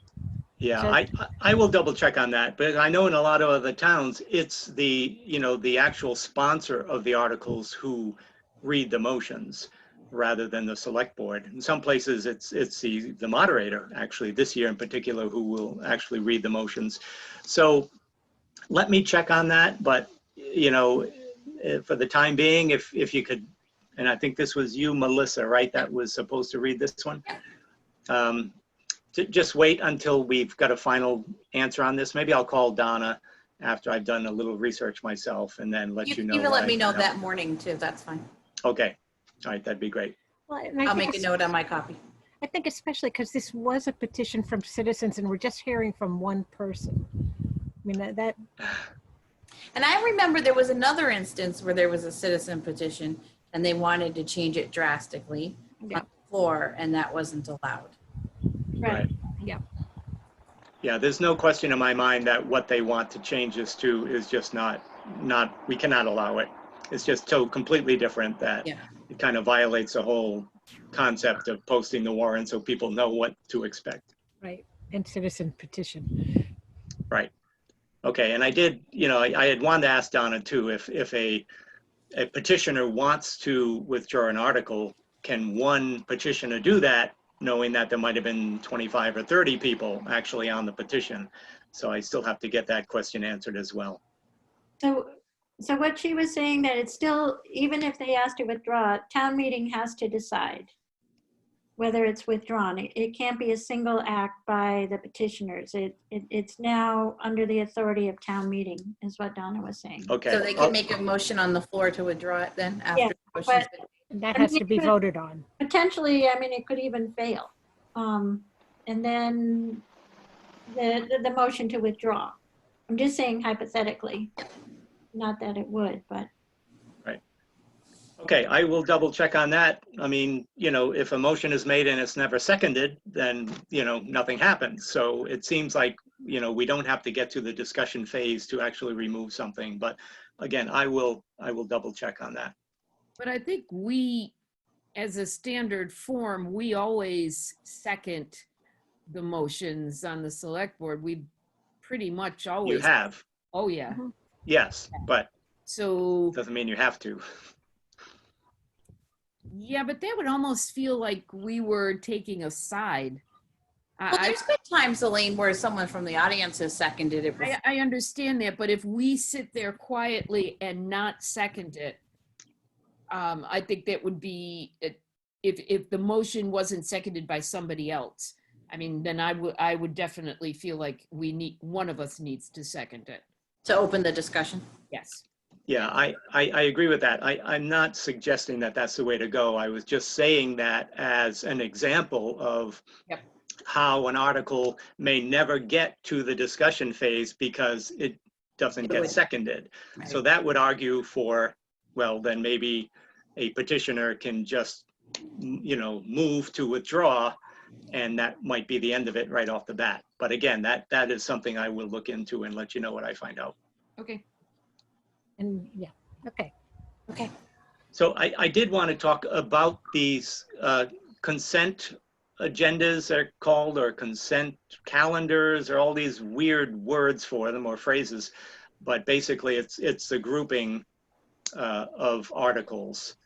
Yeah,
So-
I will double check on that, but I know in a lot of other towns, it's the actual sponsor of the articles who read the motions. rather than the select board. In some places, it's the moderator, actually, this year in particular, who will actually read the motions. So let me check on that, but, you know, for the time being, if you could, and I think this was you, Melissa, right, that was supposed to read this one? Just wait until we've got a final answer on this. Maybe I'll call Donna after I've done a little research myself and then let you know.
Even
what
let me
I
know
find out.
that morning too, that's fine.
Okay, all right, that'd be great.
Well, and I
I'll
think
make a note on my copy.
I think especially because this was a petition from citizens and we're just hearing from one person. I mean, that
And I remember there was another instance where there was a citizen petition and they wanted to change it drastically
Yeah.
on the floor, and that wasn't allowed.
Right.
Yeah.
Yeah, there's no question in my mind that what they want to change this to is just not, we cannot allow it. It's just so completely different that
Yeah.
it kind of violates the whole concept of posting the warrant so people know what to expect.
right. And citizen petition.
Right. Okay, and I did, you know, I had wanted to ask Donna too, if a petitioner wants to withdraw an article, can one petitioner do that, knowing that there might have been 25 or 30 people actually on the petition? So I still have to get that question answered as well.
So what she was saying, that it's still, even if they ask to withdraw, town meeting has to decide whether it's withdrawn. It can't be a single act by the petitioners. It's now under the authority of town meeting, is what Donna was saying.
Okay.
So they can make a motion on the floor to withdraw it then after
Yeah,
the motion's
but-
been-
And that
I
has
mean,
to be
it could-
voted on.
Potentially, I mean, it could even fail. And then the motion to withdraw. I'm just saying hypothetically, not that it would, but.
Okay, I will double check on that. I mean, you know, if a motion is made and it's never seconded, then, you know, nothing happens. So it seems like, you know, we don't have to get to the discussion phase to actually remove something. But again, I will double check on that.
But I think we, as a standard form, we always second the motions on the select board. We pretty much always.
You have,
Oh, yeah.
yes, but
So,
doesn't mean you have to.
yeah, but that would almost feel like we were taking a side.
Well, there's been times, Elaine, where someone from the audience has seconded it. before.
I understand that, but if we sit there quietly and not second it, I think that would be, if the motion wasn't seconded by somebody else, I mean, then I would definitely feel like one of us needs to second it.
To open the discussion.
Yes.
Yeah, I agree with that. I'm not suggesting that that's the way to go. I was just saying that as an example of
Yep.
how an article may never get to the discussion phase because it doesn't
It
get
would.
seconded.
Right.
So that would argue for, well, then maybe a petitioner can just, you know, move to withdraw, and that might be the end of it right off the bat. But again, that is something I will look into and let you know what I find out.
Okay.
And yeah, okay.
Okay.
So I did want to talk about these consent agendas, they're called, or consent calendars, or all these weird words for them or phrases. But basically, it's the grouping of articles.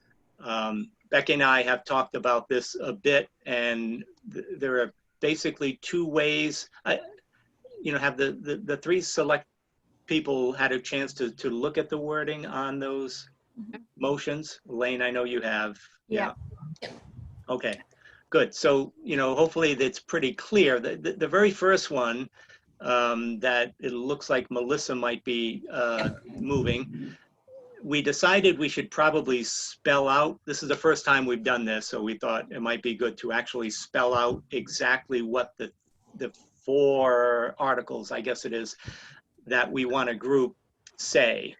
Becky and I have talked about this a bit, and there are basically two ways. Have the three select people had a chance to look at the wording on those motions? Elaine, I know you have.
Yeah.
Okay, good. So, hopefully that's pretty clear. The very first one that it looks like Melissa might be moving, we decided we should probably spell out, this is the first time we've done this, so we thought it might be good to actually spell out exactly what the 4 articles, I guess it is, that we want to group say.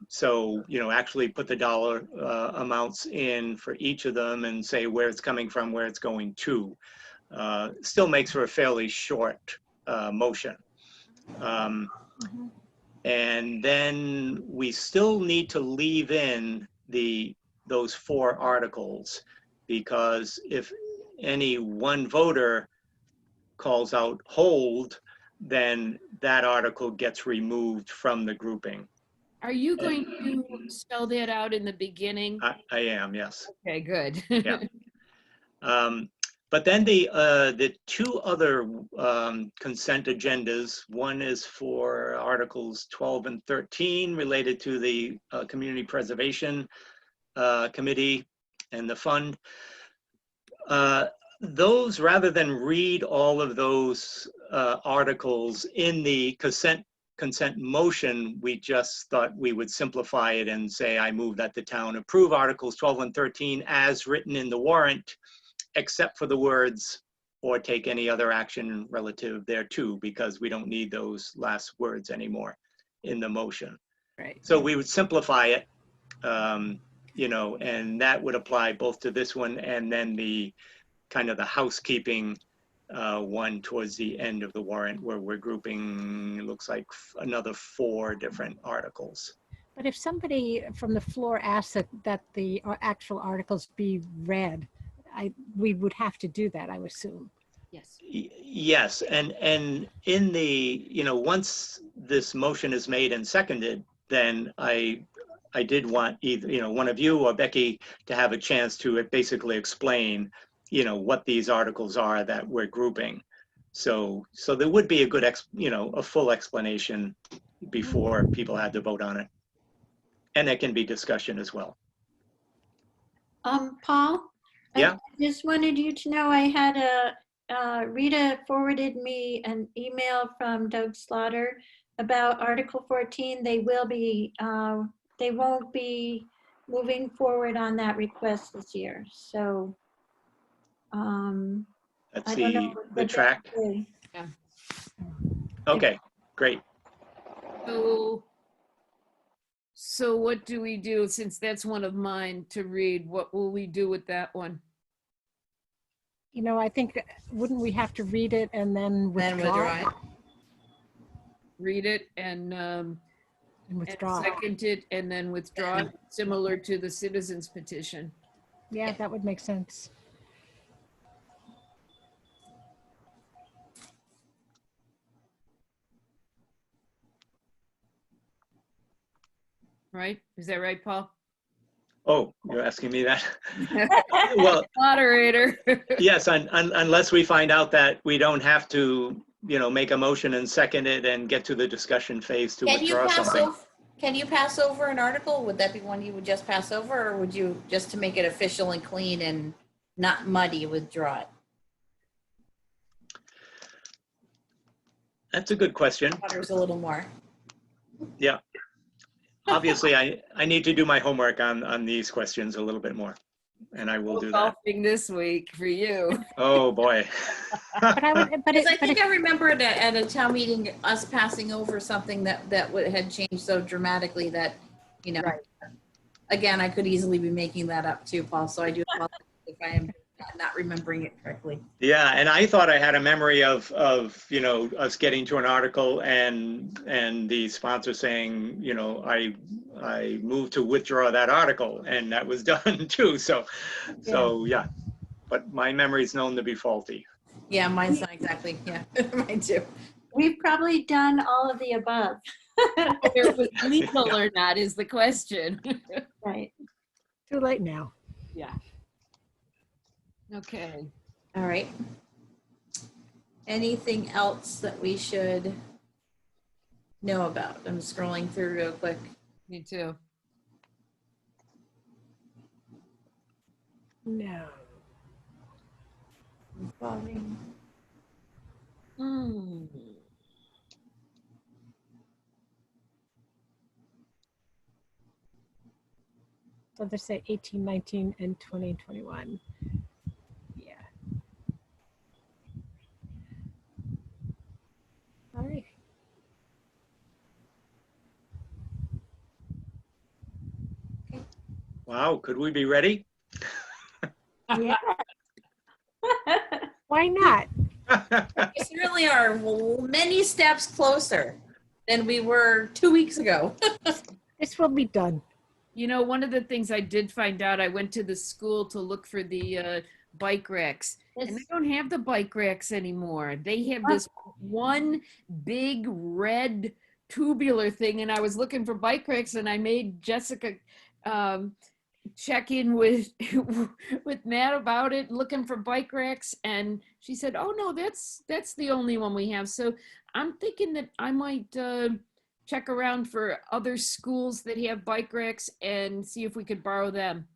So, actually put the dollar amounts in for each of them and say where it's coming from, where it's going to. Still makes for a fairly short motion. And then we still need to leave in those 4 articles, because if any one voter calls out hold, then that article gets removed from the grouping.
Are you going to spell that out in the beginning?
I am, yes.
Okay, good.
Yeah. But then the two other consent agendas, one is for Articles 12 and 13 related to the Community Preservation Committee and the fund. Those, rather than read all of those articles in the consent motion, we just thought we would simplify it and say, I move that the town approve Articles 12 and 13 as written in the warrant, except for the words or take any other action relative thereto, because we don't need those last words anymore in the motion.
Right.
So we would simplify it, you know, and that would apply both to this one and then the kind of the housekeeping one towards the end of the warrant, where we're grouping, it looks like another 4 different articles.
But if somebody from the floor asks that the actual articles be read, we would have to do that, I would assume.
Yes.
Yes, and in the, you know, once this motion is made and seconded, then I did want either, you know, one of you or Becky to have a chance to basically explain, you know, what these articles are that we're grouping. So there would be a good, you know, a full explanation before people had to vote on it. And there can be discussion as well.
Paul?
Yeah.
I just wanted you to know I had Rita forwarded me an email from Doug Slaughter about Article 14. They will be, they won't be moving forward on that request this year. So,
That's
I don't know
the
what
track.
that is.
Okay, great.
So what do we do, since that's one of mine to read? What will we do with that one?
You know, I think, wouldn't we have to read it and then
Then
withdraw?
withdraw it.
Read it and
And withdraw.
second it and then withdraw it, similar to the citizens petition.
Yeah, that would make sense.
Right? Is that right, Paul?
Oh, you're asking me that? Well,
Moderator.
yes, unless we find out that we don't have to, you know, make a motion and second it and get to the discussion phase to withdraw something.
Can you pass over an article? Would that be one you would just pass over, or would you, just to make it official and clean and not muddy, withdraw it?
That's a good question.
Butters a little more.
Yeah. Obviously, I need to do my homework on these questions a little bit more, and I will do that.
Golfing this week for you.
Oh, boy.
But I would, but
Because I
it,
think I remember at a town meeting, us passing over something that had changed so dramatically that, you know,
Right.
again, I could easily be making that up too, Paul, so I do apologize if I am not remembering it correctly.
Yeah, and I thought I had a memory of you know, us getting to an article and the sponsor saying, you know, I moved to withdraw that article, and that was done too. So yeah, but my memory is known to be faulty.
Yeah, mine's not exactly, yeah, mine too.
We've probably done all of the above.
Whether it was legal or not is the question.
Right.
too late now.
Yeah. Okay.
All right. Anything else that we should know about? I'm scrolling through real quick.
Me too.
No.
Hmm.
So they say 18, 19, and 20 and 21. Yeah. All right.
Wow, could we be ready?
Yeah.
Why not?
We certainly are many steps closer than we were 2 weeks ago.
This will be done.
You know, one of the things I did find out, I went to the school to look for the bike racks, and they don't have the bike racks anymore. They have this one big red tubular thing, and I was looking for bike racks, and I made Jessica check in with with Matt about it, looking for bike racks, and she said, "Oh no, that's the only one we have." So I'm thinking that I might check around for other schools that have bike racks and see if we could borrow them.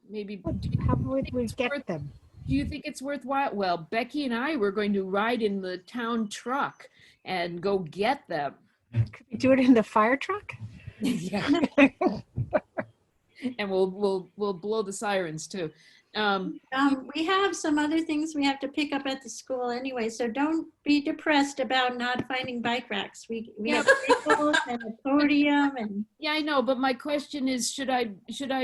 Maybe.
How would we get them?
Do you think it's worthwhile? Well, Becky and I were going to ride in the town truck and go get them.
Could we do it in the fire truck?
Yeah. And we'll blow the sirens too.
We have some other things we have to pick up at the school anyway, so don't be depressed about not finding bike racks. We have tables and a podium and.
Yeah, I know, but my question is, should I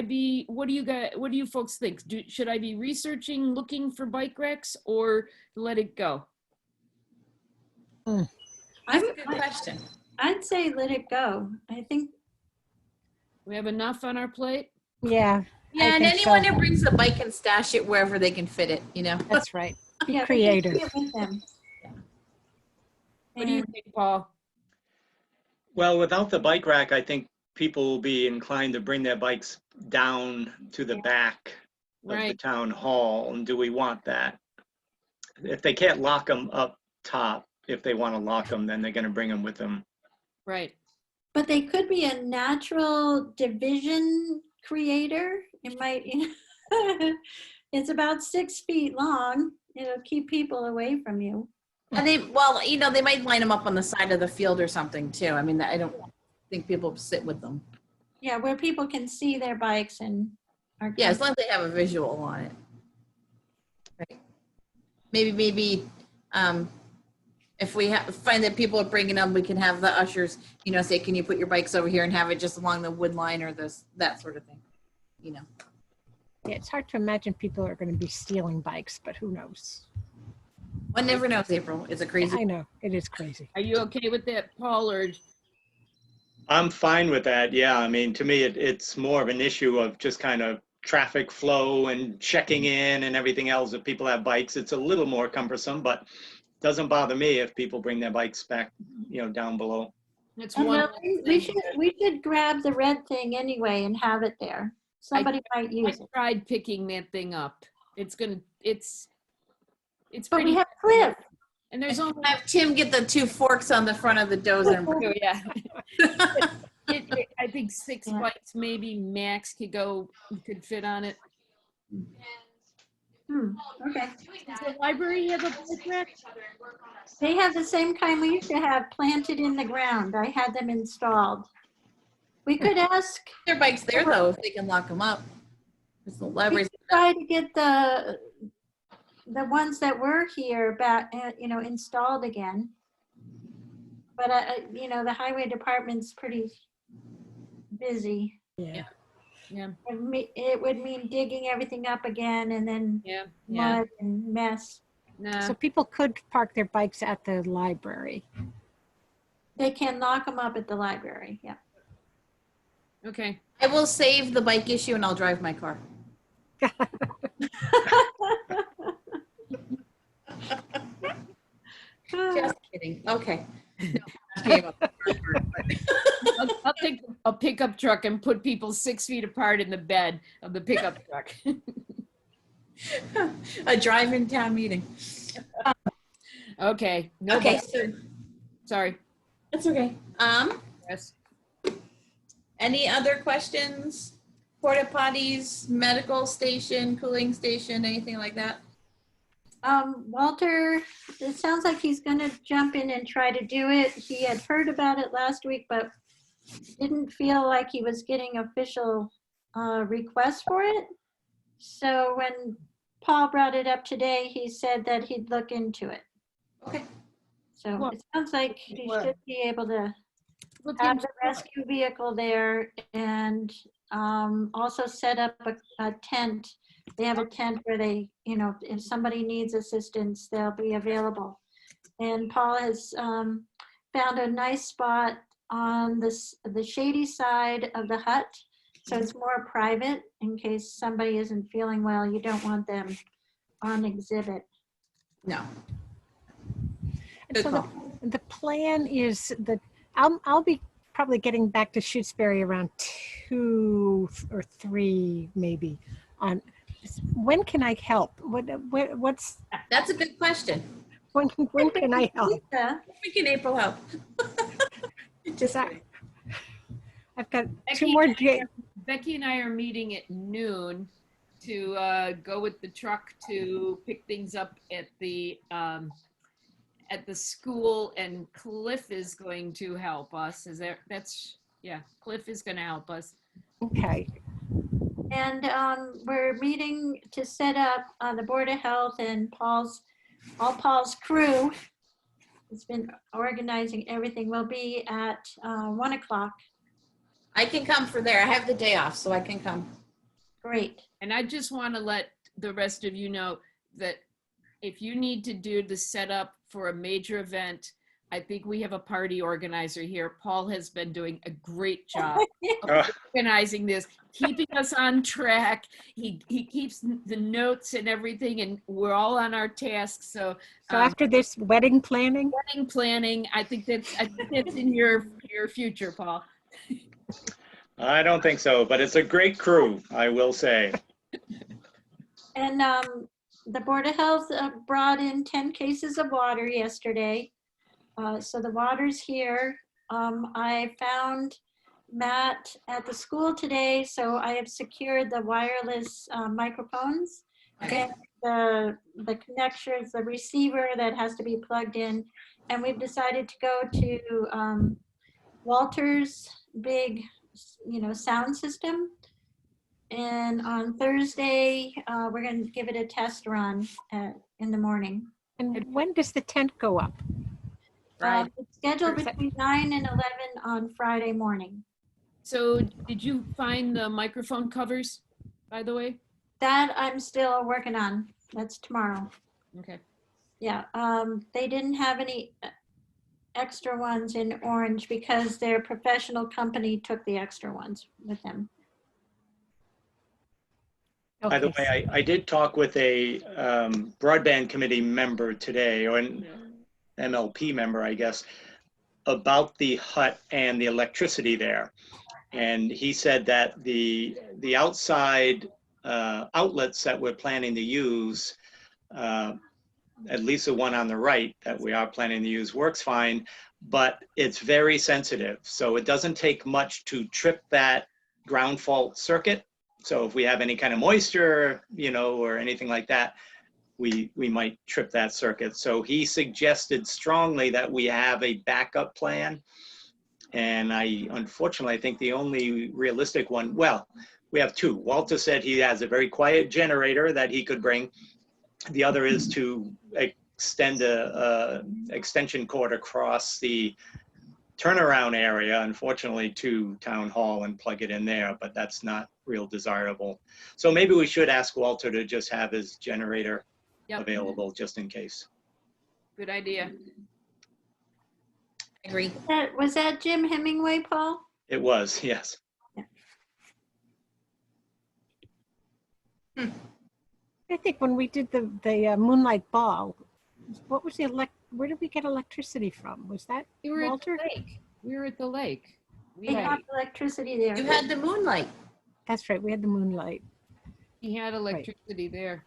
be, what do you folks think? Should I be researching, looking for bike racks, or let it go?
That's a good question.
I'd say let it go. I think.
We have enough on our plate?
Yeah.
Yeah,
I
and
think
anyone
so.
who brings a bike can stash it wherever they can fit it, you know?
That's right. Be
Yeah, they can
creative.
bring it with them.
What do you
And
think, Paul?
Well, without the bike rack, I think people will be inclined to bring their bikes down to the back of the
Right.
town hall. And do we want that? If they can't lock them up top, if they want to lock them, then they're going to bring them with them.
Right.
But they could be a natural division creator. It might, it's about 6 feet long. It'll keep people away from you.
And well, you know, they might line them up on the side of the field or something too. I mean, I don't think people sit with them.
Yeah, where people can see their bikes and are.
Yeah, as long as they have a visual on it. Right. Maybe, if we find that people are bringing them, we can have the ushers, you know, say, can you put your bikes over here and have it just along the wood line or that sort of thing, you know.
Yeah, it's hard to imagine people are going to be stealing bikes, but who knows?
One never knows, April. It's a crazy.
I know, it is crazy.
Are you okay with that, Paul, or?
I'm fine with that. Yeah. I mean, to me, it's more of an issue of just kind of traffic flow and checking in and everything else. If people have bikes, it's a little more cumbersome, but doesn't bother me if people bring their bikes back, you know, down below.
It's
And
one
well, we
thing.
should grab the red thing anyway and have it there. Somebody might
I
use it.
tried picking that thing up. It's
But
pretty.
we have Cliff.
And there's only.
Have Tim get the 2 forks on the front of the dozer. And
Oh, yeah. I think 6
Yeah.
bikes maybe max could fit on it.
Okay.
Does the library have a bike rack?
They have the same kind we used to have planted in the ground. I had them installed. We could ask,
their bikes there though, if they can lock them up. It's the
we
libraries.
could try to get the ones that were here back, you know, installed again. But you know, the highway department's pretty busy.
Yeah.
Yeah,
It would mean digging everything up again and then
yeah.
mud and mess.
Nah.
So people could park their bikes at the library.
They can lock them up at the library, yeah.
Okay.
I will save the bike issue and I'll drive my car. Just kidding. Okay.
I'll take a pickup truck and put people 6 feet apart in the bed of the pickup truck.
A drive-in town meeting.
Okay. No
Okay,
bikes.
so
Sorry.
that's okay.
Yes.
Any other questions? Porta potties, medical station, cooling station, anything like that?
Walter, it sounds like he's gonna jump in and try to do it. He had heard about it last week, but didn't feel like he was getting official requests for it. So when Paul brought it up today, he said that he'd look into it.
Okay.
So
Well,
it sounds like he
well,
should be able to
Look
have
into
the rescue vehicle there and also set up a tent. They have a tent where they, you know, if somebody needs assistance, they'll be available. And Paul has found a nice spot on the shady side of the hut. So it's more private in case somebody isn't feeling well. You don't want them on exhibit.
No.
And
Good
so
call.
the plan is that I'll be probably getting back to Shutesbury around 2 or 3 maybe. On when can I help? What's
That's a good question.
when can I help?
Yeah.
We can April help. Just
I've got 2
Becky
more
and I
days.
Becky and I are meeting at noon to go with the truck to pick things up at the school, and Cliff is going to help us. Cliff is going to help us.
Okay.
And we're meeting to set up the Board of Health and Paul's crew. It's been organizing everything. Will be at 1 o'clock.
I can come for there. I have the day off, so I can come.
Great.
And I just want to let the rest of you know that if you need to do the setup for a major event, I think we have a party organizer here. Paul has been doing a great job of organizing this, keeping us on track. He keeps the notes and everything, and we're all on our tasks. So
After this wedding planning,
I think that's in your future, Paul.
I don't think so, but it's a great crew, I will say.
And the Board of Health brought in 10 cases of water yesterday. So the water's here. I found Matt at the school today, so I have secured the wireless microphones.
Okay.
And the connectors, the receiver that has to be plugged in. And we've decided to go to Walter's big, sound system. And on Thursday, we're going to give it a test run in the morning.
and when does the tent go up?
Right.
It's scheduled
Or is that-
between 9 and 11 on Friday morning.
So did you find the microphone covers, by the way?
That I'm still working on. That's tomorrow.
Okay.
Yeah, they didn't have any extra ones in orange because their professional company took the extra ones with them.
By the
Okay.
way, I did talk with a broadband committee member today, or an MLP member, I guess, about the hut and the electricity there. And he said that the outside outlets that we're planning to use, at least the one on the right that we are planning to use, works fine, but it's very sensitive. So it doesn't take much to trip that ground fault circuit. So if we have any kind of moisture, or anything like that, we might trip that circuit. So he suggested strongly that we have a backup plan. And unfortunately, I think the only realistic one, well, we have 2. Walter said he has a very quiet generator that he could bring. The other is to extend a extension cord across the turnaround area, unfortunately, to Town Hall and plug it in there, but that's not real desirable. So maybe we should ask Walter to just have his generator available just in case.
Good idea.
I agree.
Was that Jim Hemingway, Paul?
It was, yes.
I think when we did the Moonlight Ball, what was where did we get electricity from? Was that
We were
Walter?
at the lake. We were at the lake.
They have electricity there.
You had the moonlight.
That's right. We had the moonlight.
He had electricity there.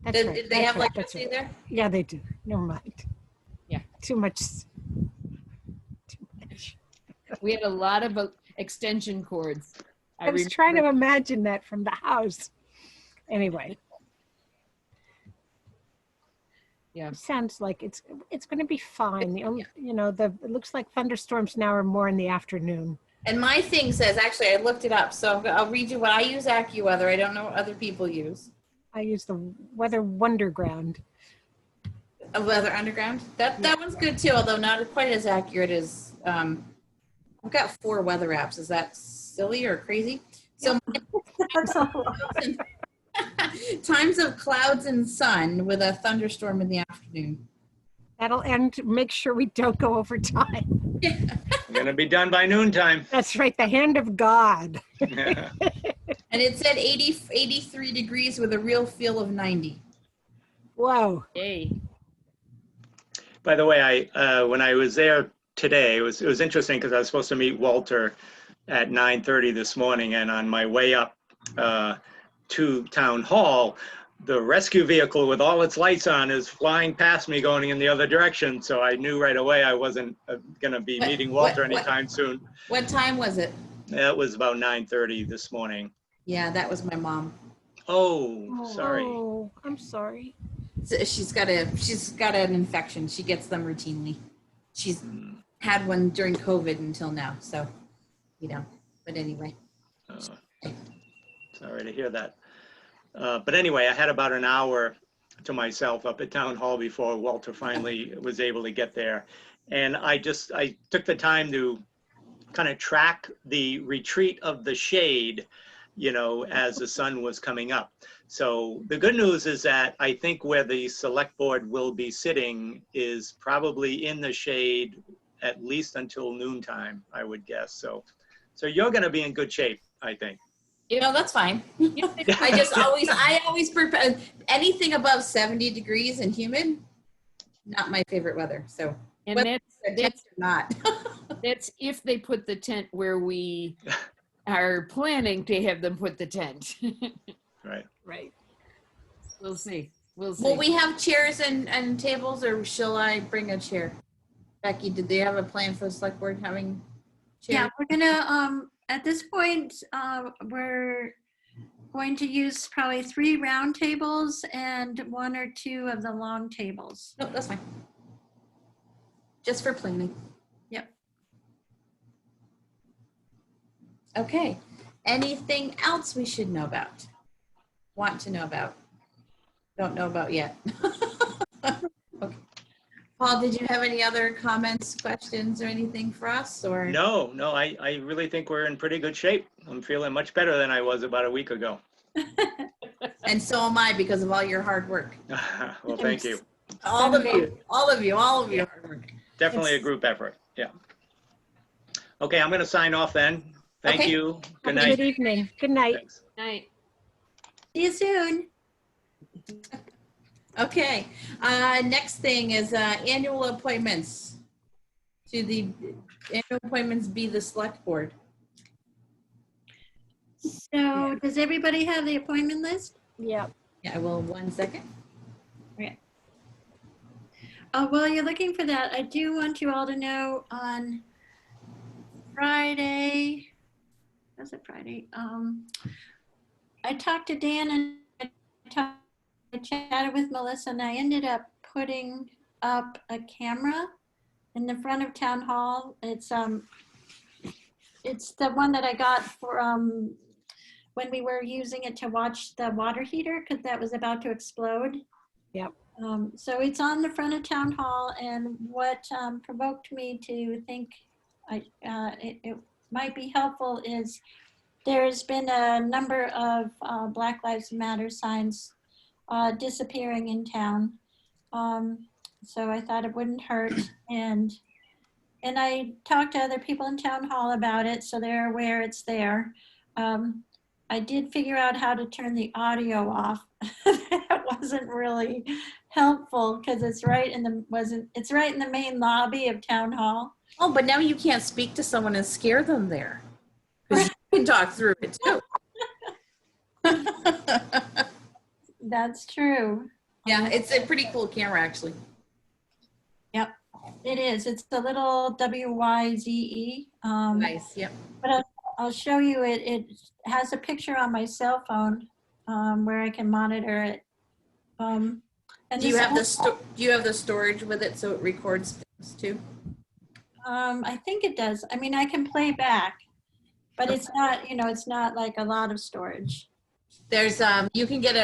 That's
Did,
right.
did they
that's
have
right, that's
electricity
right.
there?
Yeah, they do. Never mind.
Yeah.
Too much.
We had a lot of extension cords.
I was trying to imagine that from the house. Anyway.
Yeah.
It sounds like it's going to be fine. The only, it looks like thunderstorms now are more in the afternoon.
And my thing says, actually, I looked it up, so I'll read you what I use. AccuWeather. I don't know what other people use.
I use the Weather Wonderground.
A Weather Underground. That one's good too, although not quite as accurate as. I've got 4 weather apps. Is that silly or crazy? So
That's a lot.
times of clouds and sun with a thunderstorm in the afternoon.
That'll end. Make sure we don't go over time.
We're going to be done by noontime.
That's right. The hand of God.
And it said 83 degrees with a real feel of 90.
Whoa.
Yay.
By the way, when I was there today, it was interesting because I was supposed to meet Walter at 9:30 this morning, and on my way up to Town Hall, the rescue vehicle with all its lights on is flying past me going in the other direction. So I knew right away I wasn't going to be meeting Walter anytime soon.
What time was it?
It was about 9:30 this morning.
Yeah, that was my mom.
Oh, sorry.
Oh, I'm sorry.
She's got an infection. She gets them routinely. She's had one during COVID until now. So, but anyway.
Sorry to hear that. But anyway, I had about an hour to myself up at Town Hall before Walter finally was able to get there. And I took the time to kind of track the retreat of the shade, as the sun was coming up. So the good news is that I think where the select board will be sitting is probably in the shade at least until noontime, I would guess. So you're going to be in good shape, I think.
That's fine. I always prepare anything above 70 degrees and humid. Not my favorite weather. So,
And
whether
that's
or not.
that's if they put the tent where we are planning to have them put the tent.
Right.
Right.
We'll see. We'll see.
Will we have chairs and tables, or shall I bring a chair? Becky, did they have a plan for the select board having chairs?
Yeah, we're gonna, at this point, we're going to use probably 3 round tables and 1 or 2 of the long tables.
No, that's fine. Just for planning.
Yep.
Okay. Anything else we should know about? Want to know about? Don't know about yet. Okay. Paul, did you have any other comments, questions, or anything for us? Or
No, I really think we're in pretty good shape. I'm feeling much better than I was about a week ago.
And so am I, because of all your hard work.
Well, thank you.
All of you hard work.
Definitely a group effort. Yeah. Okay, I'm going to sign off then. Thank
Okay.
you. Good
Good
night.
evening. Good night.
Thanks.
Night.
See you soon.
Okay, next thing is annual appointments. To the annual appointments be the select board.
So does everybody have the appointment list?
Yeah.
Yeah, I will, 1 second.
While you're looking for that, I do want you all to know on Friday, was it Friday? I talked to Dan and I chatted with Melissa, and I ended up putting up a camera in the front of Town Hall. It's the one that I got from when we were using it to watch the water heater, because that was about to explode.
Yep.
So it's on the front of Town Hall, and what provoked me to think it might be helpful is there's been a number of Black Lives Matter signs disappearing in town. So I thought it wouldn't hurt, and I talked to other people in Town Hall about it, so they're aware it's there. I did figure out how to turn the audio off. That wasn't really helpful because it's right in the main lobby of Town Hall.
Oh, but now you can't speak to someone and scare them there. 'Cause you can talk through it too.
That's true.
Yeah, it's a pretty cool camera, actually.
Yep, it is. It's the little WYZE.
Nice, yep.
But I'll show you it. It has a picture on my cell phone where I can monitor it. And
Do you
this
have the storage with it so it records things too?
I think it does. I mean, I can play back, but it's not, it's not like a lot of storage.
There's you can get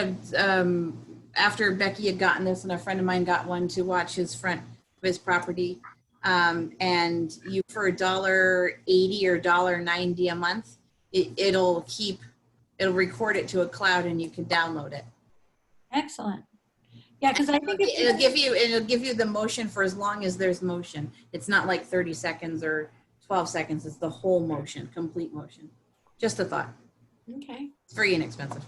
after Becky had gotten this and a friend of mine got one to watch his front of his property, and you for $1.80 or $1.90 a month, it'll record it to a cloud and you can download it.
Excellent. Yeah, because I think
it'll give you the motion for as long as there's motion. It's not like 30 seconds or 12 seconds. It's the whole motion, complete motion. Just a thought.
Okay.
It's very inexpensive.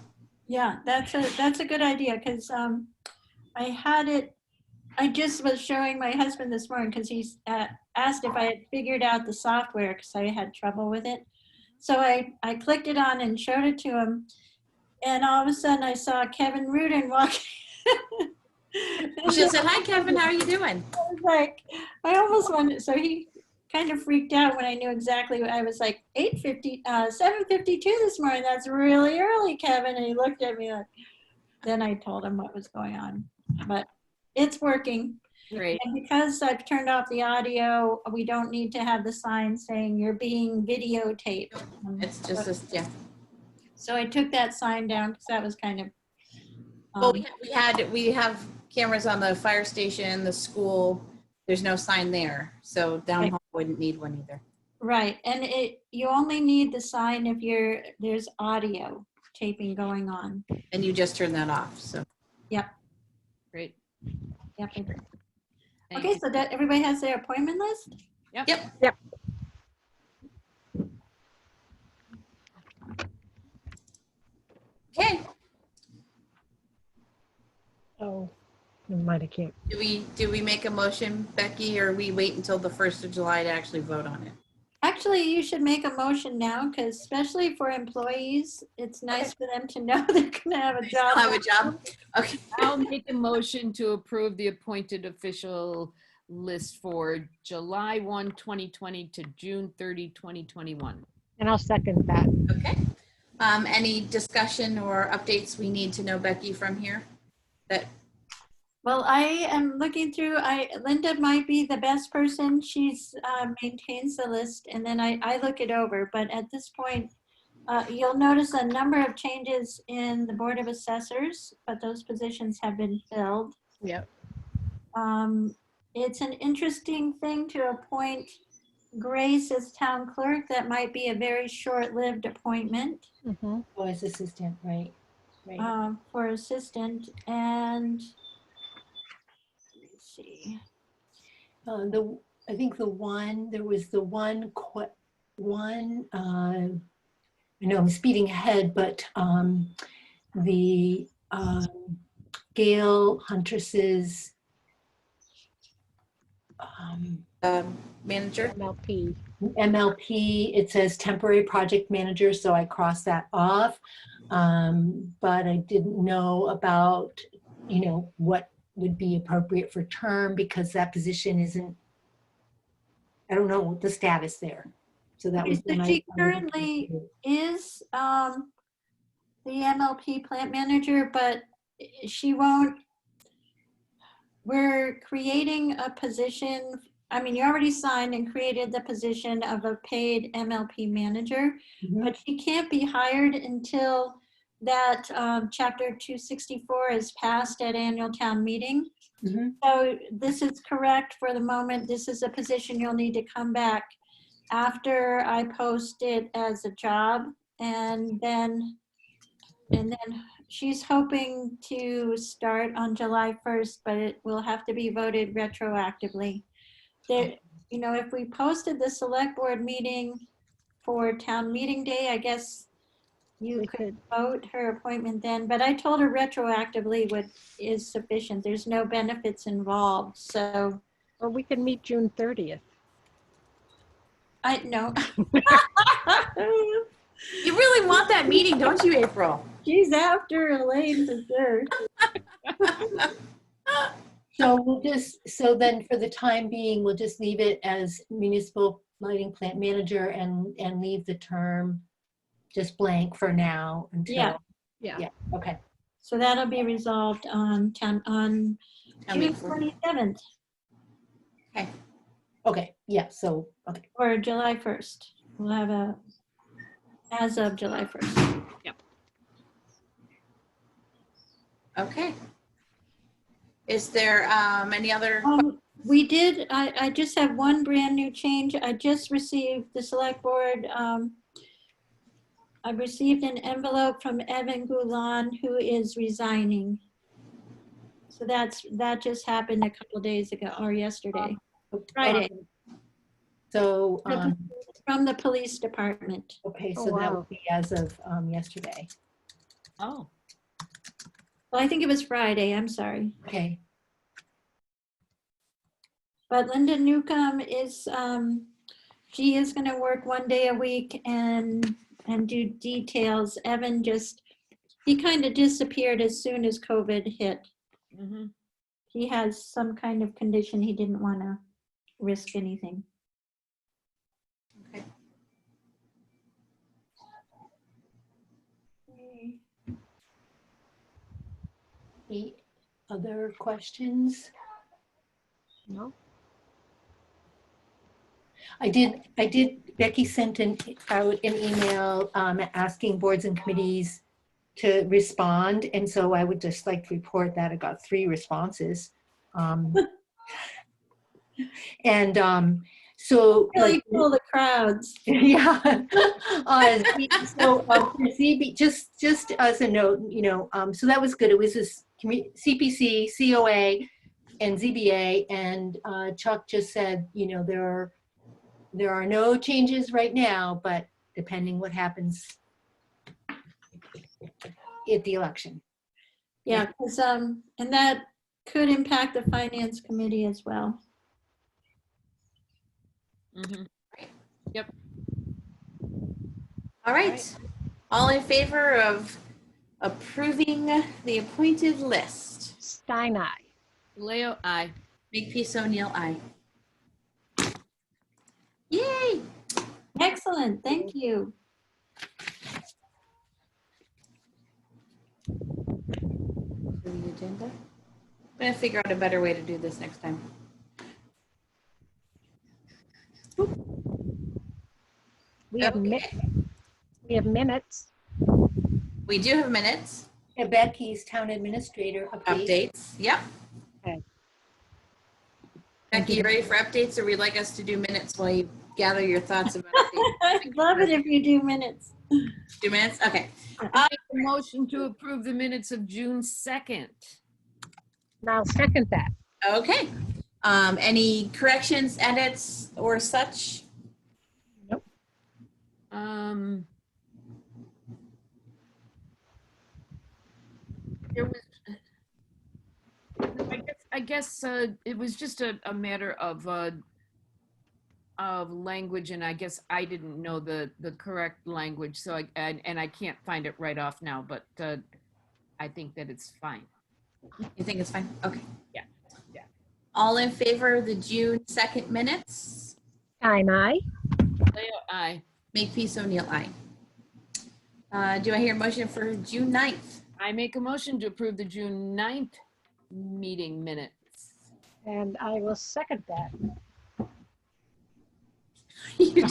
Yeah, that's a good idea, because I had it I just was showing my husband this morning because he's asked if I had figured out the software because I had trouble with it. So I clicked it on and showed it to him. And all of a sudden I saw Kevin Rudin walking.
You should have said, hi, Kevin, how are you doing?
I was like, I almost wanted, so he kind of freaked out when I knew exactly what I was like, 7:52 this morning. That's really early, Kevin. And he looked at me like, then I told him what was going on. But it's working.
Great.
And because I've turned off the audio, we don't need to have the sign saying you're being videotaped.
It's just, yeah.
So I took that sign down because that was kind of.
Well, we have cameras on the fire station, the school. There's no sign there. So down
Right.
home wouldn't need one either.
Right, and you only need the sign if there's audio taping going on.
And you just turn that off, so.
Great.
Yep. I did.
Thank
Okay,
you.
so that everybody has their appointment list?
Yep. Okay,
Oh, never mind, I can't.
do we make a motion, Becky, or we wait until the 1st of July to actually vote on it?
Actually, you should make a motion now, because especially for employees, it's nice for them to know they're gonna have a job.
I'll have a job? Okay.
I'll make a motion to approve the appointed official list for July 1, 2020 to June 30, 2021.
And I'll second that.
Okay. Any discussion or updates we need to know, Becky, from here?
Well, I am looking through, Linda might be the best person. She's maintains the list, and then I look it over. But at this point, you'll notice a number of changes in the Board of Assessors, but those positions have been filled.
Yep.
It's an interesting thing to appoint Grace as town clerk. That might be a very short-lived appointment
Mhm.
Oh, as assistant, right, right.
for assistant. And let me see.
I think there was the one, I know I'm speeding ahead, but the Gail Huntress's
Manager?
MLP.
MLP, it says temporary project manager, so I crossed that off. But I didn't know about, what would be appropriate for term because that position isn't, I don't know the status there. So that was.
So she currently is the MLP plant manager, but she won't. We're creating a position. I mean, you already signed and created the position of a paid MLP manager,
Mhm.
but she can't be hired until that chapter 264 is passed at annual town meeting.
Mhm.
So this is correct for the moment. This is a position you'll need to come back after I post it as a job, and then she's hoping to start on July 1st, but it will have to be voted retroactively. There, if we posted the select board meeting for town meeting day, I guess you
We
could vote her appointment then, but I told her retroactively is sufficient. There's no benefits involved, so
Or we can meet June 30th.
I know.
You really want that meeting, don't you, April?
She's after Elaine for sure.
So then for the time being, we'll just leave it as municipal lighting plant manager and leave the term just blank for now until.
Yeah.
Yeah.
Okay.
So that'll be resolved on
Town
June
meeting.
27th
Okay. Yeah. So, okay.
or July 1st. We'll have as of July 1st.
Okay. Is there any other?
We did, I just have one brand new change. I just received the select board. I received an envelope from Evan Goulan, who is resigning. So that just happened a couple days ago or yesterday, Friday,
So,
from the police department.
okay,
Oh,
so that
wow.
would be as of yesterday.
Oh,
Well, I think it was Friday, I'm sorry.
Okay.
But Linda Newcomb is, she is gonna work 1 day a week and do details. Evan just, he kind of disappeared as soon as COVID hit.
Mhm.
He has some kind of condition. He didn't want to risk anything.
Okay.
Any other questions?
No?
Becky sent out an email asking boards and committees to respond. And so I would just like to report that I got 3 responses. So
Really
like,
pull the crowds.
yeah. So for ZB, just as a note, so that was good. It was this CPC, COA, and ZBA, and Chuck just said, there are no changes right now, but depending what happens at the election.
Yeah, because and that could impact the finance committee as well.
Mhm.
All right. All in favor of approving the appointed list?
Stein, aye.
Leo, I.
Makepeace O'Neill, aye. Yay!
Excellent, thank you.
To the agenda. I'm gonna figure out a better way to do this next time.
We have we have minutes.
We do have minutes,
And Becky's town administrator update.
updates. Yep.
Okay.
Becky, you ready for updates, or would you like us to do minutes while you gather your thoughts about updates?
I'd love it if you do minutes.
2 minutes? Okay.
I make a motion to approve the minutes of June 2nd.
And I'll second that.
Okay. Any corrections, edits, or such?
There was, I guess it was just a matter of language, and I guess I didn't know the correct language, so I can't find it right off now, but I think that it's fine.
You think it's fine? Okay.
Yeah. Yeah.
All in favor of the June 2nd minutes?
Stein, aye.
Leo, I.
Makepeace O'Neill, aye. Do I hear a motion for June 9th?
I make a motion to approve the June 9th meeting minutes.
And I will second that.
You-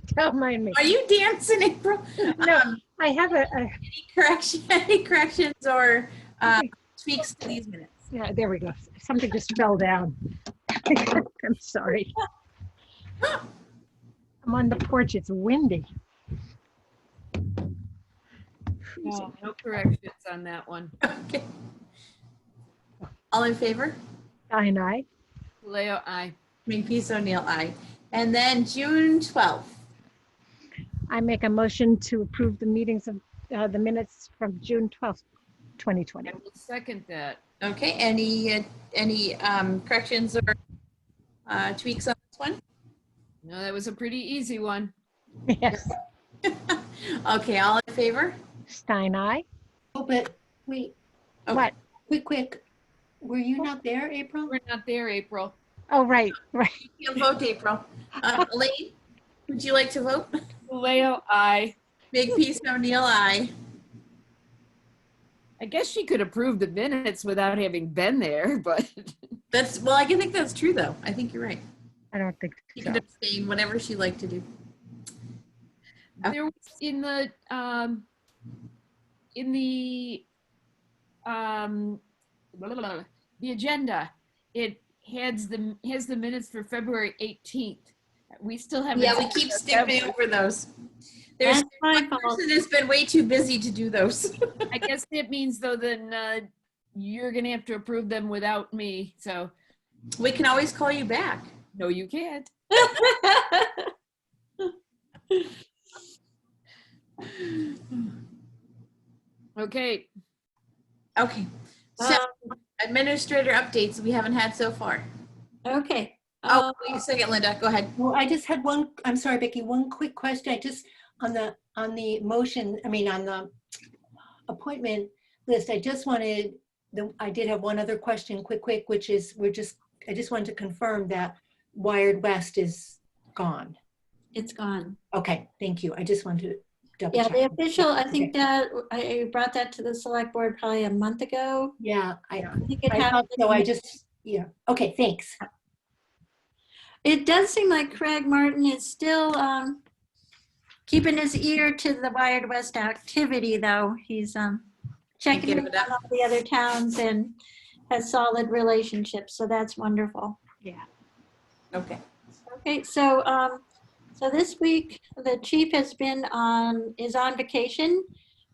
Don't mind me.
Are you dancing, April?
No, I have
Any corrections or tweaks to these minutes?
yeah, there we go. Something just fell down. I'm sorry. I'm on the porch. It's windy.
No corrections on that one.
Okay. All in favor?
Stein, aye.
Leo, I.
Makepeace O'Neill, aye. And then June 12th.
I make a motion to approve the meetings of the minutes from June 12th, 2020.
I will second that.
Okay, any corrections or tweaks on this one?
No, that was a pretty easy one.
Yes.
Okay, all in favor?
Stein, aye.
Oh, but wait,
Okay.
What?
quick. Were you not there, April?
We're not there, April.
Oh, right.
You can vote, April. Elaine, would you like to vote?
Leo, I.
Makepeace O'Neill, aye.
I guess she could approve the minutes without having been there, but
Well, I can think that's true, though. I think you're right.
I don't think
You
so.
can abstain, whatever she liked to do.
there was in the the agenda, it has the minutes for February 18th. We still haven't.
Yeah, we keep skipping over those. There's
That's my
one
fault.
person that's been way too busy to do those.
I guess that means though, then you're gonna have to approve them without me. So
We can always call you back.
no, you can't. Okay.
Okay, so administrator updates we haven't had so far.
Okay,
Oh, wait a second, Linda, go ahead.
Well, I just had one, I'm sorry, Becky, one quick question. I just, on the motion, I mean, on the appointment list, I just wanted, I did have one other question, quick, which is, I just wanted to confirm that Wired West is gone.
It's gone.
Okay, thank you. I just wanted to double
Yeah,
check.
the official, I think
Okay.
that I brought that to the select board probably a month ago.
Yeah,
I think it
I thought
happened.
so. I just, yeah. Okay, thanks.
It does seem like Craig Martin is still keeping his ear to the Wired West activity, though. He's checking
Give
in
it
on
up.
all the other towns and has solid relationships, so that's wonderful.
Yeah.
Okay.
Okay, so so this week the chief is on vacation,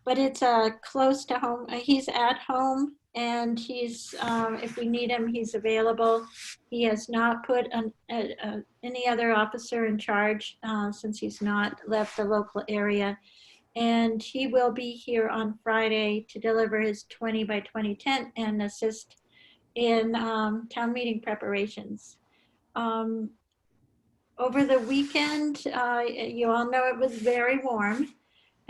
but it's close to home. He's at home, and he's if we need him, he's available. He has not put any other officer in charge since he's not left the local area, and he will be here on Friday to deliver his 20 by 20 tent and assist in town meeting preparations. Over the weekend, you all know it was very warm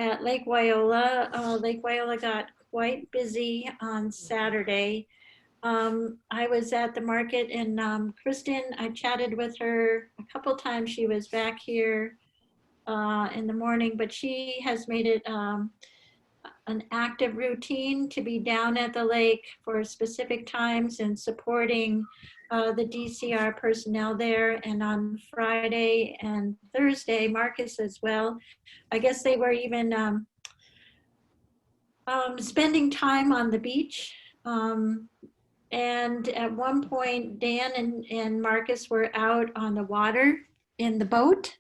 at Lake Wyola. Lake Wyola got quite busy on Saturday. I was at the market, and Kristen, I chatted with her a couple times. She was back here in the morning, but she has made it an active routine to be down at the lake for specific times and supporting the DCR personnel there. And on Friday and Thursday, Marcus as well. I guess they were even spending time on the beach. And at one point, Dan and Marcus were out on the water in the boat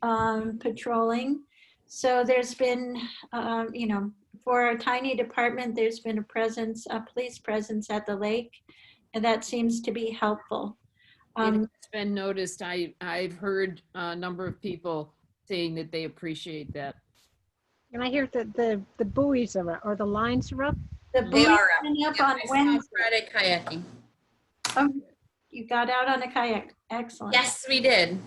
patrolling. So there's been, for a tiny department, there's been a police presence at the lake, and that seems to be helpful.
It's been noticed. I've heard a number of people saying that they appreciate that.
And I hear that the buoys are up, or the lines are up.
The
They
buoys
are up.
went up
Yeah,
on
I saw
Wednesday.
Friday kayaking.
Oh, you got out on a kayak. Excellent.
Yes, we did.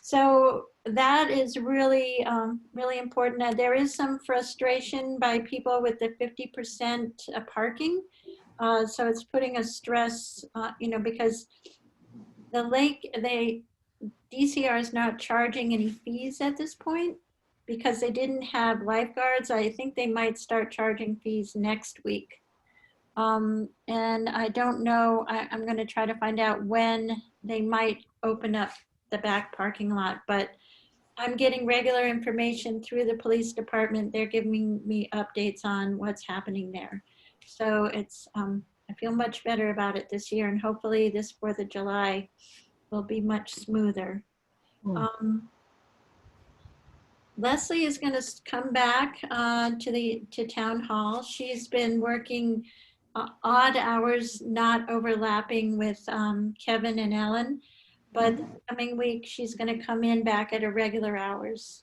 So that is really, really important. There is some frustration by people with the 50% parking. So it's putting a stress, because the lake, DCR is not charging any fees at this point because they didn't have lifeguards. I think they might start charging fees next week. And I don't know, I'm going to try to find out when they might open up the back parking lot, but I'm getting regular information through the police department. They're giving me updates on what's happening there. So it's, I feel much better about it this year, and hopefully this 4th of July will be much smoother. Leslie is going to come back to town hall. She's been working odd hours, not overlapping with Kevin and Ellen, but the coming week she's going to come in back at her regular hours.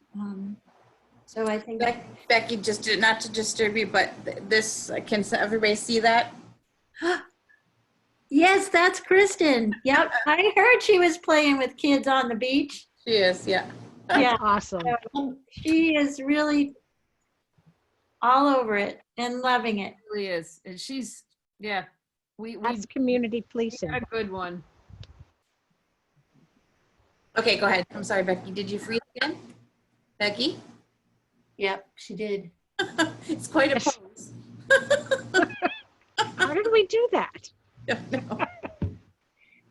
So I think
Becky, just not to disturb you, but this, can everybody see that?
yes, that's Kristen. Yep, I heard she was playing with kids on the beach.
She is, yeah.
Yeah,
Awesome.
she is really all over it and loving it.
It really is. And she's, yeah, we
That's community policing.
got a good one.
Okay, go ahead. I'm sorry, Becky. Did you freeze again? Becky?
Yep, she did.
It's quite a pose.
How did we do that?
No.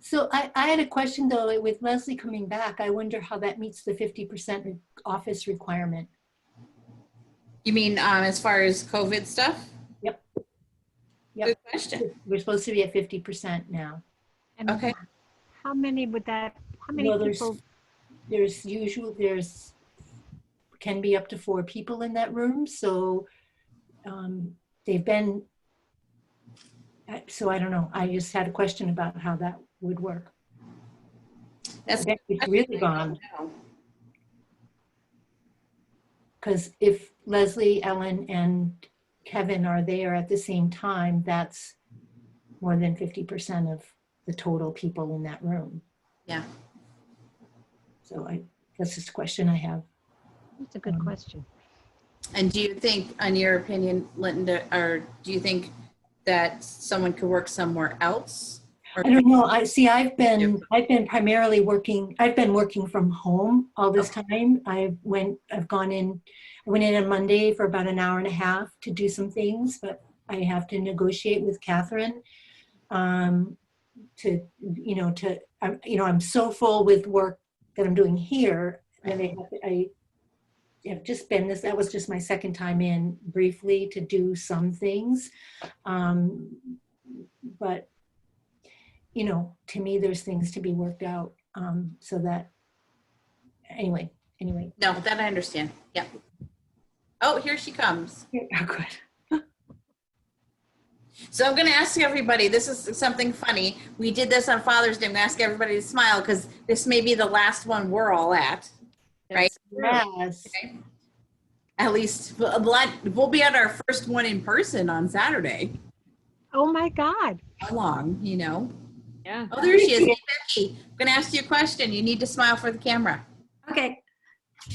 So I had a question though, with Leslie coming back, I wonder how that meets the 50% office requirement.
You mean as far as COVID stuff?
Yep.
Good question.
We're supposed to be at 50% now.
And
Okay.
how many would that, how many
Well,
people?
there's can be up to 4 people in that room. So they've been, so I don't know. I just had a question about how that would work.
That's
It's really gone.
No.
Because if Leslie, Ellen, and Kevin are there at the same time, that's more than 50% of the total people in that room.
Yeah.
So that's just a question I have.
That's a good question.
And do you think, in your opinion, Linda, or do you think that someone could work somewhere else? Or
I don't know. I've been primarily working. I've been working from home all this time. I went in on Monday for about an hour and a half to do some things, but I have to negotiate with Catherine. I'm so full with work that I'm doing here that I have just been that was just my second time in briefly to do some things. But to me, there's things to be worked out. So that, anyway.
No, that I understand. Yeah. Oh, here she comes.
Oh, good.
So I'm going to ask everybody, this is something funny. We did this on Father's Day. I'm going to ask everybody to smile because this may be the last one we're all at, right?
Yes.
Okay. At least we'll be at our first one in person on Saturday.
Oh my God.
How long,
Yeah.
Oh, there she is. Hey, Becky, I'm going to ask you a question. You need to smile for the camera.
Okay.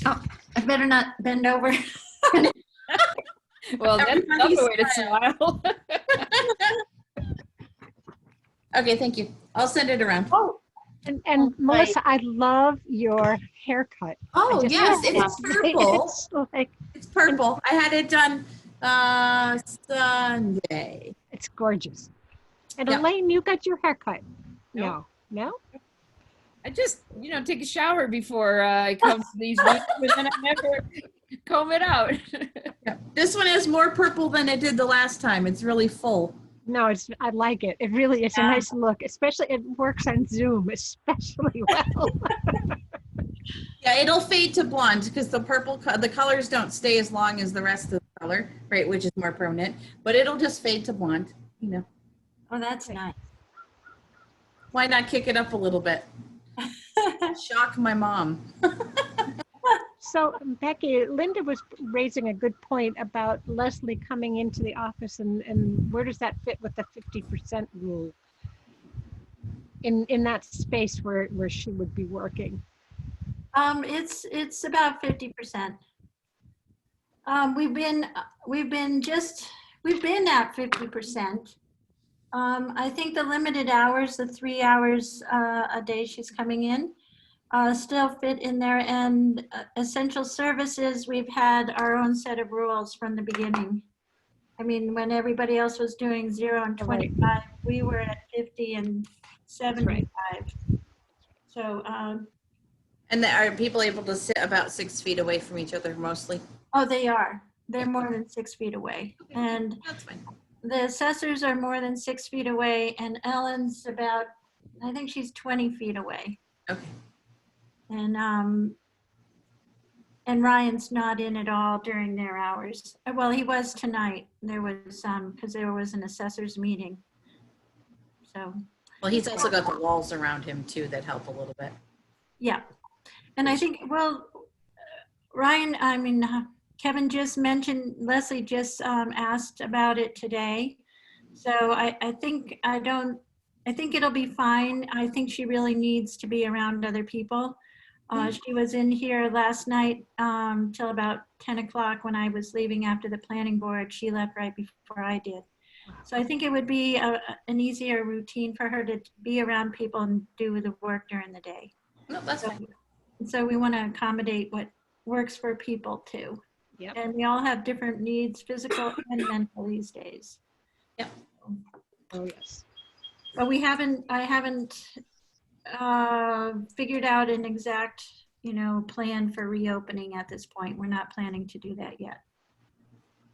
Oh, I better not bend over.
Well, that's
Everybody
another way to smile.
Okay, thank you. I'll send it around.
Oh,
And Melissa, I love your haircut.
Oh,
I just
yes,
love
it's
it.
purple.
It's like,
It's purple. I had it done Sunday.
it's gorgeous. And
Yeah.
Elaine, you got your haircut.
No.
No?
I just, take a shower before I come to these meetings, and then I never comb it out.
Yeah. This one has more purple than it did the last time. It's really full.
No, I like it. It really is a
Yeah.
nice look, especially it works on Zoom especially well.
Yeah, it'll fade to blonde because the colors don't stay as long as the rest of the color, right, which is more permanent, but it'll just fade to blonde,
Oh, that's nice.
Why not kick it up a little bit? Shock my mom.
So Becky, Linda was raising a good point about Leslie coming into the office and where does that fit with the 50% rule in that space where she would be working?
It's about 50%. We've been at 50%. I think the limited hours, the 3 hours a day she's coming in, still fit in there. And essential services, we've had our own set of rules from the beginning. I mean, when everybody else was doing 0 and 25, we were at 50 and 75. So,
And are people able to sit about 6 feet away from each other mostly?
oh, they are. They're more than 6 feet away. And
That's fine.
the assessors are more than 6 feet away, and Ellen's about, I think she's 20 feet away.
Okay.
And Ryan's not in at all during their hours. Well, he was tonight. There was, because there was an assessors meeting. So,
Well, he's also got the walls around him too that help a little bit.
yeah. And I think, well, Kevin just mentioned, Leslie just asked about it today. So I think it'll be fine. I think she really needs to be around other people. She was in here last night till about 10 o'clock when I was leaving after the planning board. She left right before I did. So I think it would be an easier routine for her to be around people and do the work during the day.
No, that's fine.
So we want to accommodate what works for people too.
Yep.
And we all have different needs, physical and mental these days.
Yep.
Oh, yes.
But I haven't figured out an exact, plan for reopening at this point. We're not planning to do that yet.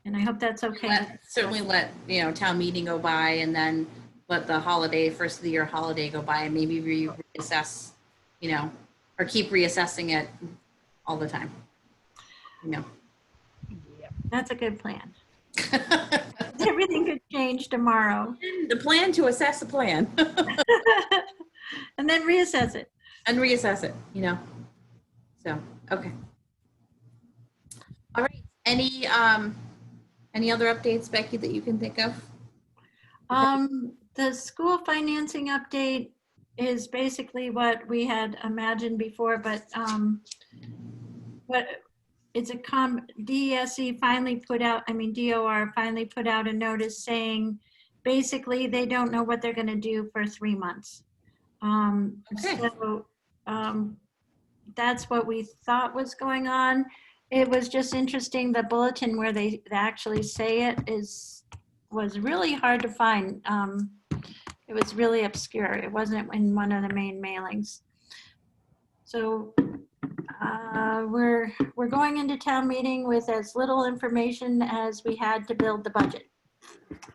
And I hope that's okay.
Certainly let, town meeting go by and then let the first of the year holiday go by and maybe reassess, or keep reassessing it all the time.
That's a good plan. Everything could change tomorrow.
The plan to assess the plan.
And then reassess it.
And reassess it, So, okay. All right. Any other updates, Becky, that you can think of?
the school financing update is basically what we had imagined before, but it's DESE finally put out, DOR finally put out a notice saying, basically, they don't know what they're gonna do for 3 months.
Okay.
So, that's what we thought was going on. It was just interesting, the bulletin where they actually say it was really hard to find. It was really obscure. It wasn't in one of the main mailings. So we're going into town meeting with as little information as we had to build the budget.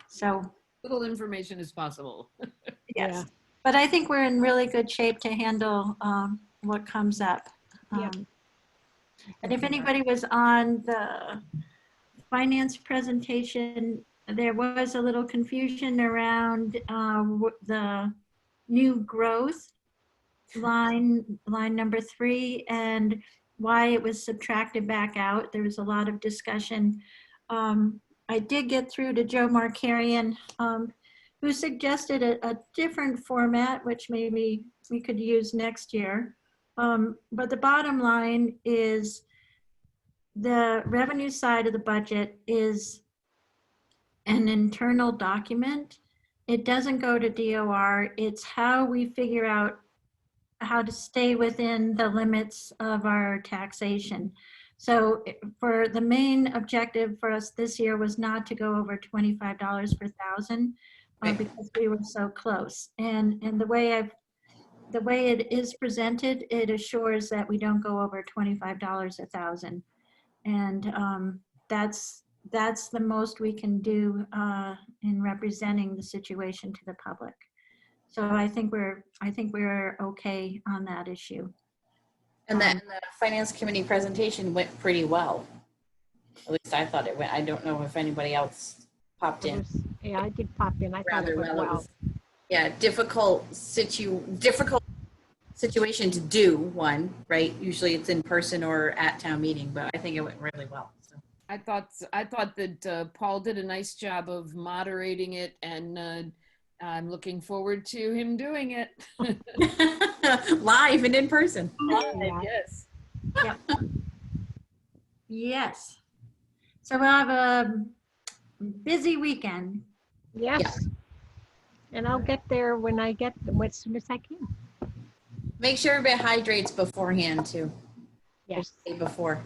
So
Little information as possible.
yes,
Yeah.
but I think we're in really good shape to handle what comes up.
Yeah.
And if anybody was on the finance presentation, there was a little confusion around the new growth line number 3 and why it was subtracted back out. There was a lot of discussion. I did get through to Joe Markarian, who suggested a different format, which maybe we could use next year. But the bottom line is the revenue side of the budget is an internal document. It doesn't go to DOR. It's how we figure out how to stay within the limits of our taxation. So for the main objective for us this year was not to go over $25 per thousand because we were so close. And the way it is presented, it assures that we don't go over $25 a thousand. And that's the most we can do in representing the situation to the public. So I think we're okay on that issue.
And the finance committee presentation went pretty well. At least I thought it went. I don't know if anybody else popped in.
Yeah, I did pop in. I thought it went
Rather well.
well.
Yeah, difficult situation to do one, right? Usually it's in person or at town meeting, but I think it went really well. So.
I thought that Paul did a nice job of moderating it, and I'm looking forward to him doing it.
Live and in person.
Yeah.
Yes.
Yep. Yes. So we'll have a busy weekend.
Yes.
Yeah.
And I'll get there as soon as I can.
Make sure everybody hydrates beforehand too.
Yes.
The day before.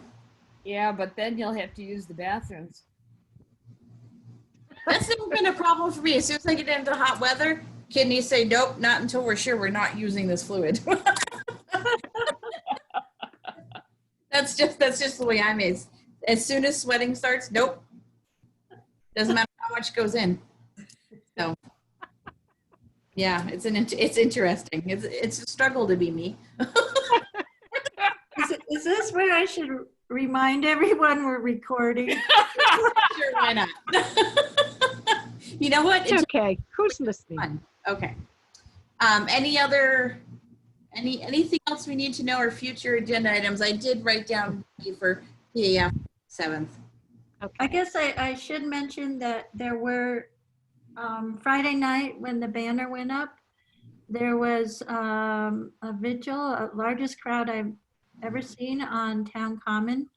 Yeah, but then you'll have to use the bathrooms.
That's never been a problem for me. As soon as I get into hot weather, kidneys say, nope, not until we're sure we're not using this fluid. That's just the way I'm is. As soon as sweating starts, nope. Doesn't matter how much goes in. So, yeah, it's interesting. It's a struggle to be me.
Is this where I should remind everyone we're recording?
Sure, why not? You know what?
It's okay. Who's listening?
Fun. Okay. Anything else we need to know or future agenda items? I did write down for PAF 7th.
Okay.
I guess I should mention that there were, Friday night when the banner went up, there was a vigil, largest crowd I've ever seen on Town Common,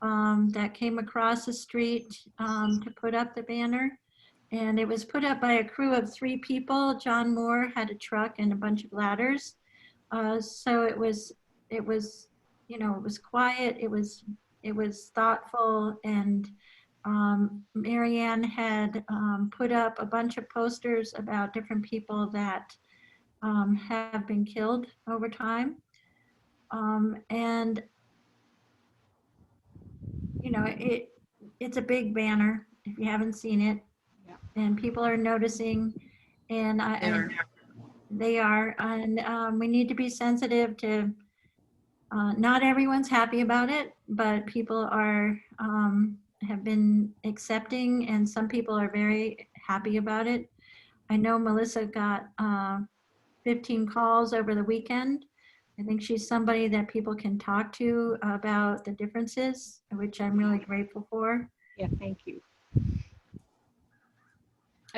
that came across the street to put up the banner. And it was put up by a crew of 3 people. John Moore had a truck and a bunch of ladders. So it was, it was quiet. It was thoughtful. And Marianne had put up a bunch of posters about different people that have been killed over time. And it's a big banner if you haven't seen it. And people are noticing, and they are, and we need to be sensitive to, not everyone's happy about it, but people have been accepting, and some people are very happy about it. I know Melissa got 15 calls over the weekend. I think she's somebody that people can talk to about the differences, which I'm really grateful for.
Yeah, thank you.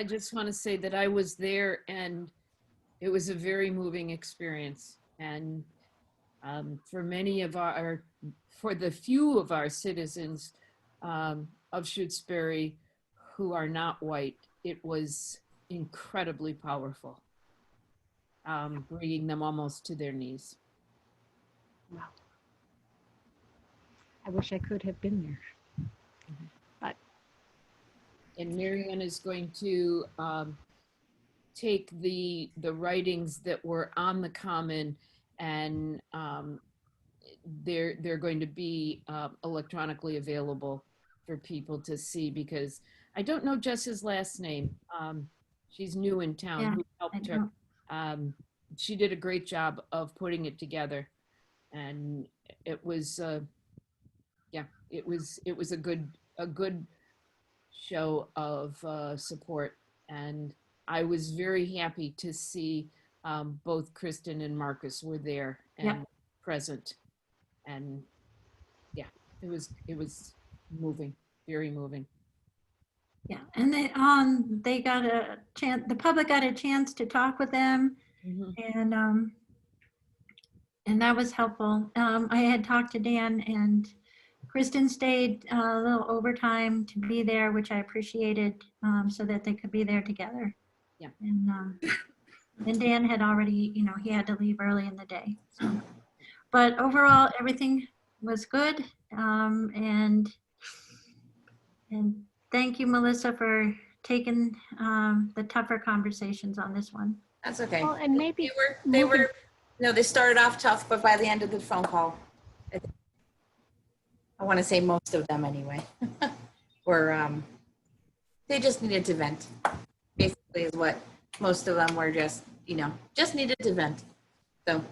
I just want to say that I was there and it was a very moving experience. And for the few of our citizens of Shutesbury who are not white, it was incredibly powerful, bringing them almost to their knees.
Wow. I wish I could have been there.
And Marianne is going to take the writings that were on the common, and they're going to be electronically available for people to see, because I don't know Jess's last name. She's new in town.
Yeah,
Who helped
I
her?
don't.
She did a great job of putting it together, and it was yeah, it was a good show of support, and I was very happy to see both Kristen and Marcus were there and present, and yeah, it was moving, very moving.
Yeah, and they got a chance, the public got a chance to talk with them, and that was helpful. I had talked to Dan, and Kristen stayed a little overtime to be there, which I appreciated, so that they could be there together.
Yeah.
And Dan had already, he had to leave early in the day. So, but overall, everything was good. And thank you, Melissa, for taking the tougher conversations on this one.
That's okay.
Well, and maybe
They started off tough, but by the end of the phone call, I want to say most of them anyway, were, they just needed to vent. Basically is what most of them were, just needed to vent. So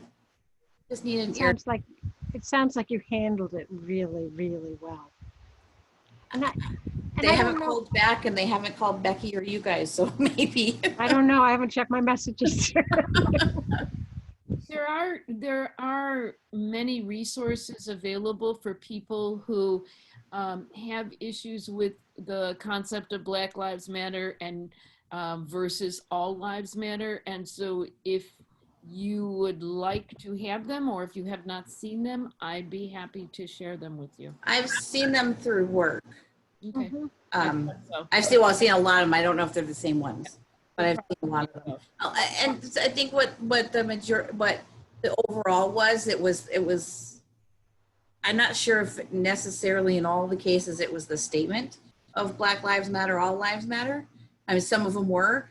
just needed
it sounds like you handled it really, really well.
They haven't called back, and they haven't called Becky or you guys, so maybe.
I don't know. I haven't checked my messages.
There are many resources available for people who have issues with the concept of Black Lives Matter and versus All Lives Matter. And so if you would like to have them, or if you have not seen them, I'd be happy to share them with you.
I've seen them through work.
Okay.
I've seen a lot of them. I don't know if they're the same ones, but I've seen a lot of them. And I think what the overall was, it was, I'm not sure if necessarily in all the cases it was the statement of Black Lives Matter, All Lives Matter. I mean, some of them were,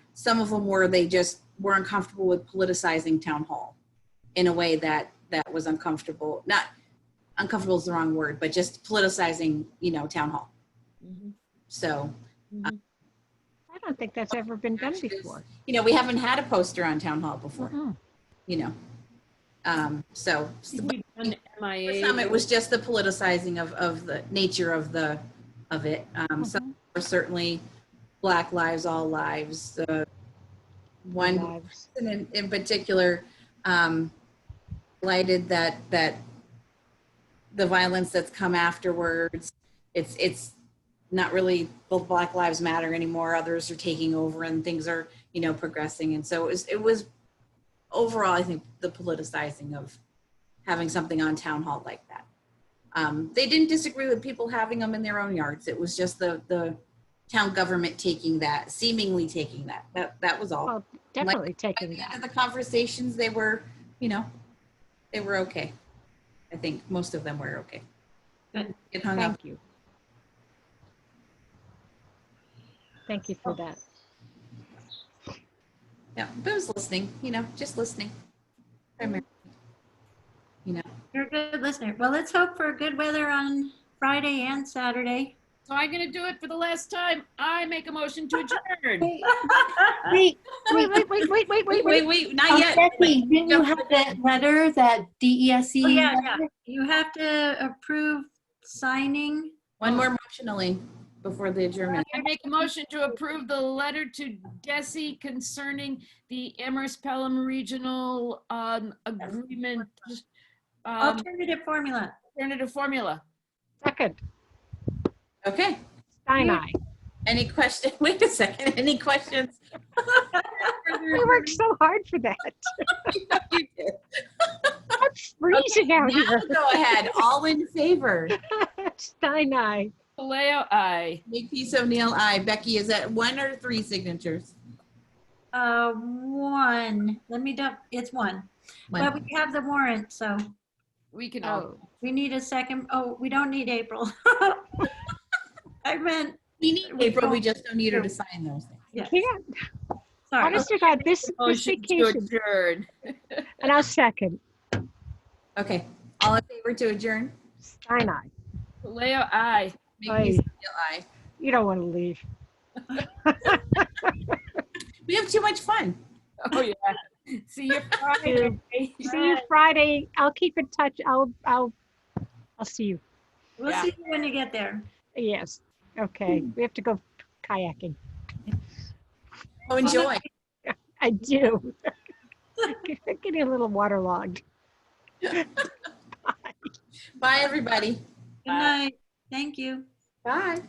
they just were uncomfortable with politicizing town hall in a way that was uncomfortable. Not uncomfortable is the wrong word, but just politicizing, town hall. So
I don't think that's ever been done before.
We haven't had a poster on town hall before. So for some it was just the politicizing of the nature of it. Some were certainly Black Lives, All Lives. One in particular lighted that the violence that's come afterwards, it's not really the Black Lives Matter anymore. Others are taking over and things are, progressing. And so it was overall, I think, the politicizing of having something on town hall like that. They didn't disagree with people having them in their own yards. It was just the town government seemingly taking that. That was all.
Well, definitely taking that.
At the conversations, they were, they were okay. I think most of them were okay. It hung up.
Thank you. Thank you for that.
Yeah, but I was listening, just listening. Primarily,
You're a good listener. Well, let's hope for good weather on Friday and Saturday.
So I'm going to do it for the last time. I make a motion to adjourn.
Wait,
Wait, not yet.
Becky, didn't you have that letter, that DESE?
Oh, yeah. You have to approve signing.
One more motion, Elaine, before the adjournment.
I make a motion to approve the letter to DESE concerning the Amherst Pelham Regional Agreement.
Alternative formula.
Alternative formula.
Second,
Okay.
Stein, aye.
Any question? Wait a second. Any questions?
We worked so hard for that.
You did.
I'm freezing out
Now
here.
go ahead. All in favor.
Stein, aye.
Kaleo, aye.
Makepeace O'Neill, aye. Becky, is that 1 or 3 signatures?
One. Let me it's one. But we have the warrant, so
We can all.
Oh,
we need a second. Oh, we don't need April. I meant,
We need April, we just don't need her to sign those things.
yeah,
can't.
sorry.
Honest to God, this
Motion to
vacation.
adjourn.
And I'll second.
Okay, all in favor to adjourn?
Stein, aye.
Kaleo, aye.
Makepeace O'Neill, aye.
You don't want to leave.
We have too much fun.
Oh, yeah. See you Friday.
See you Friday. I'll keep in touch. I'll see you.
We'll
Yeah.
see you when you get there.
Yes. Okay. We have to go kayaking.
Oh, enjoy.
I do. Getting a little waterlogged.
Bye, everybody.
Good night. Thank you.
Bye.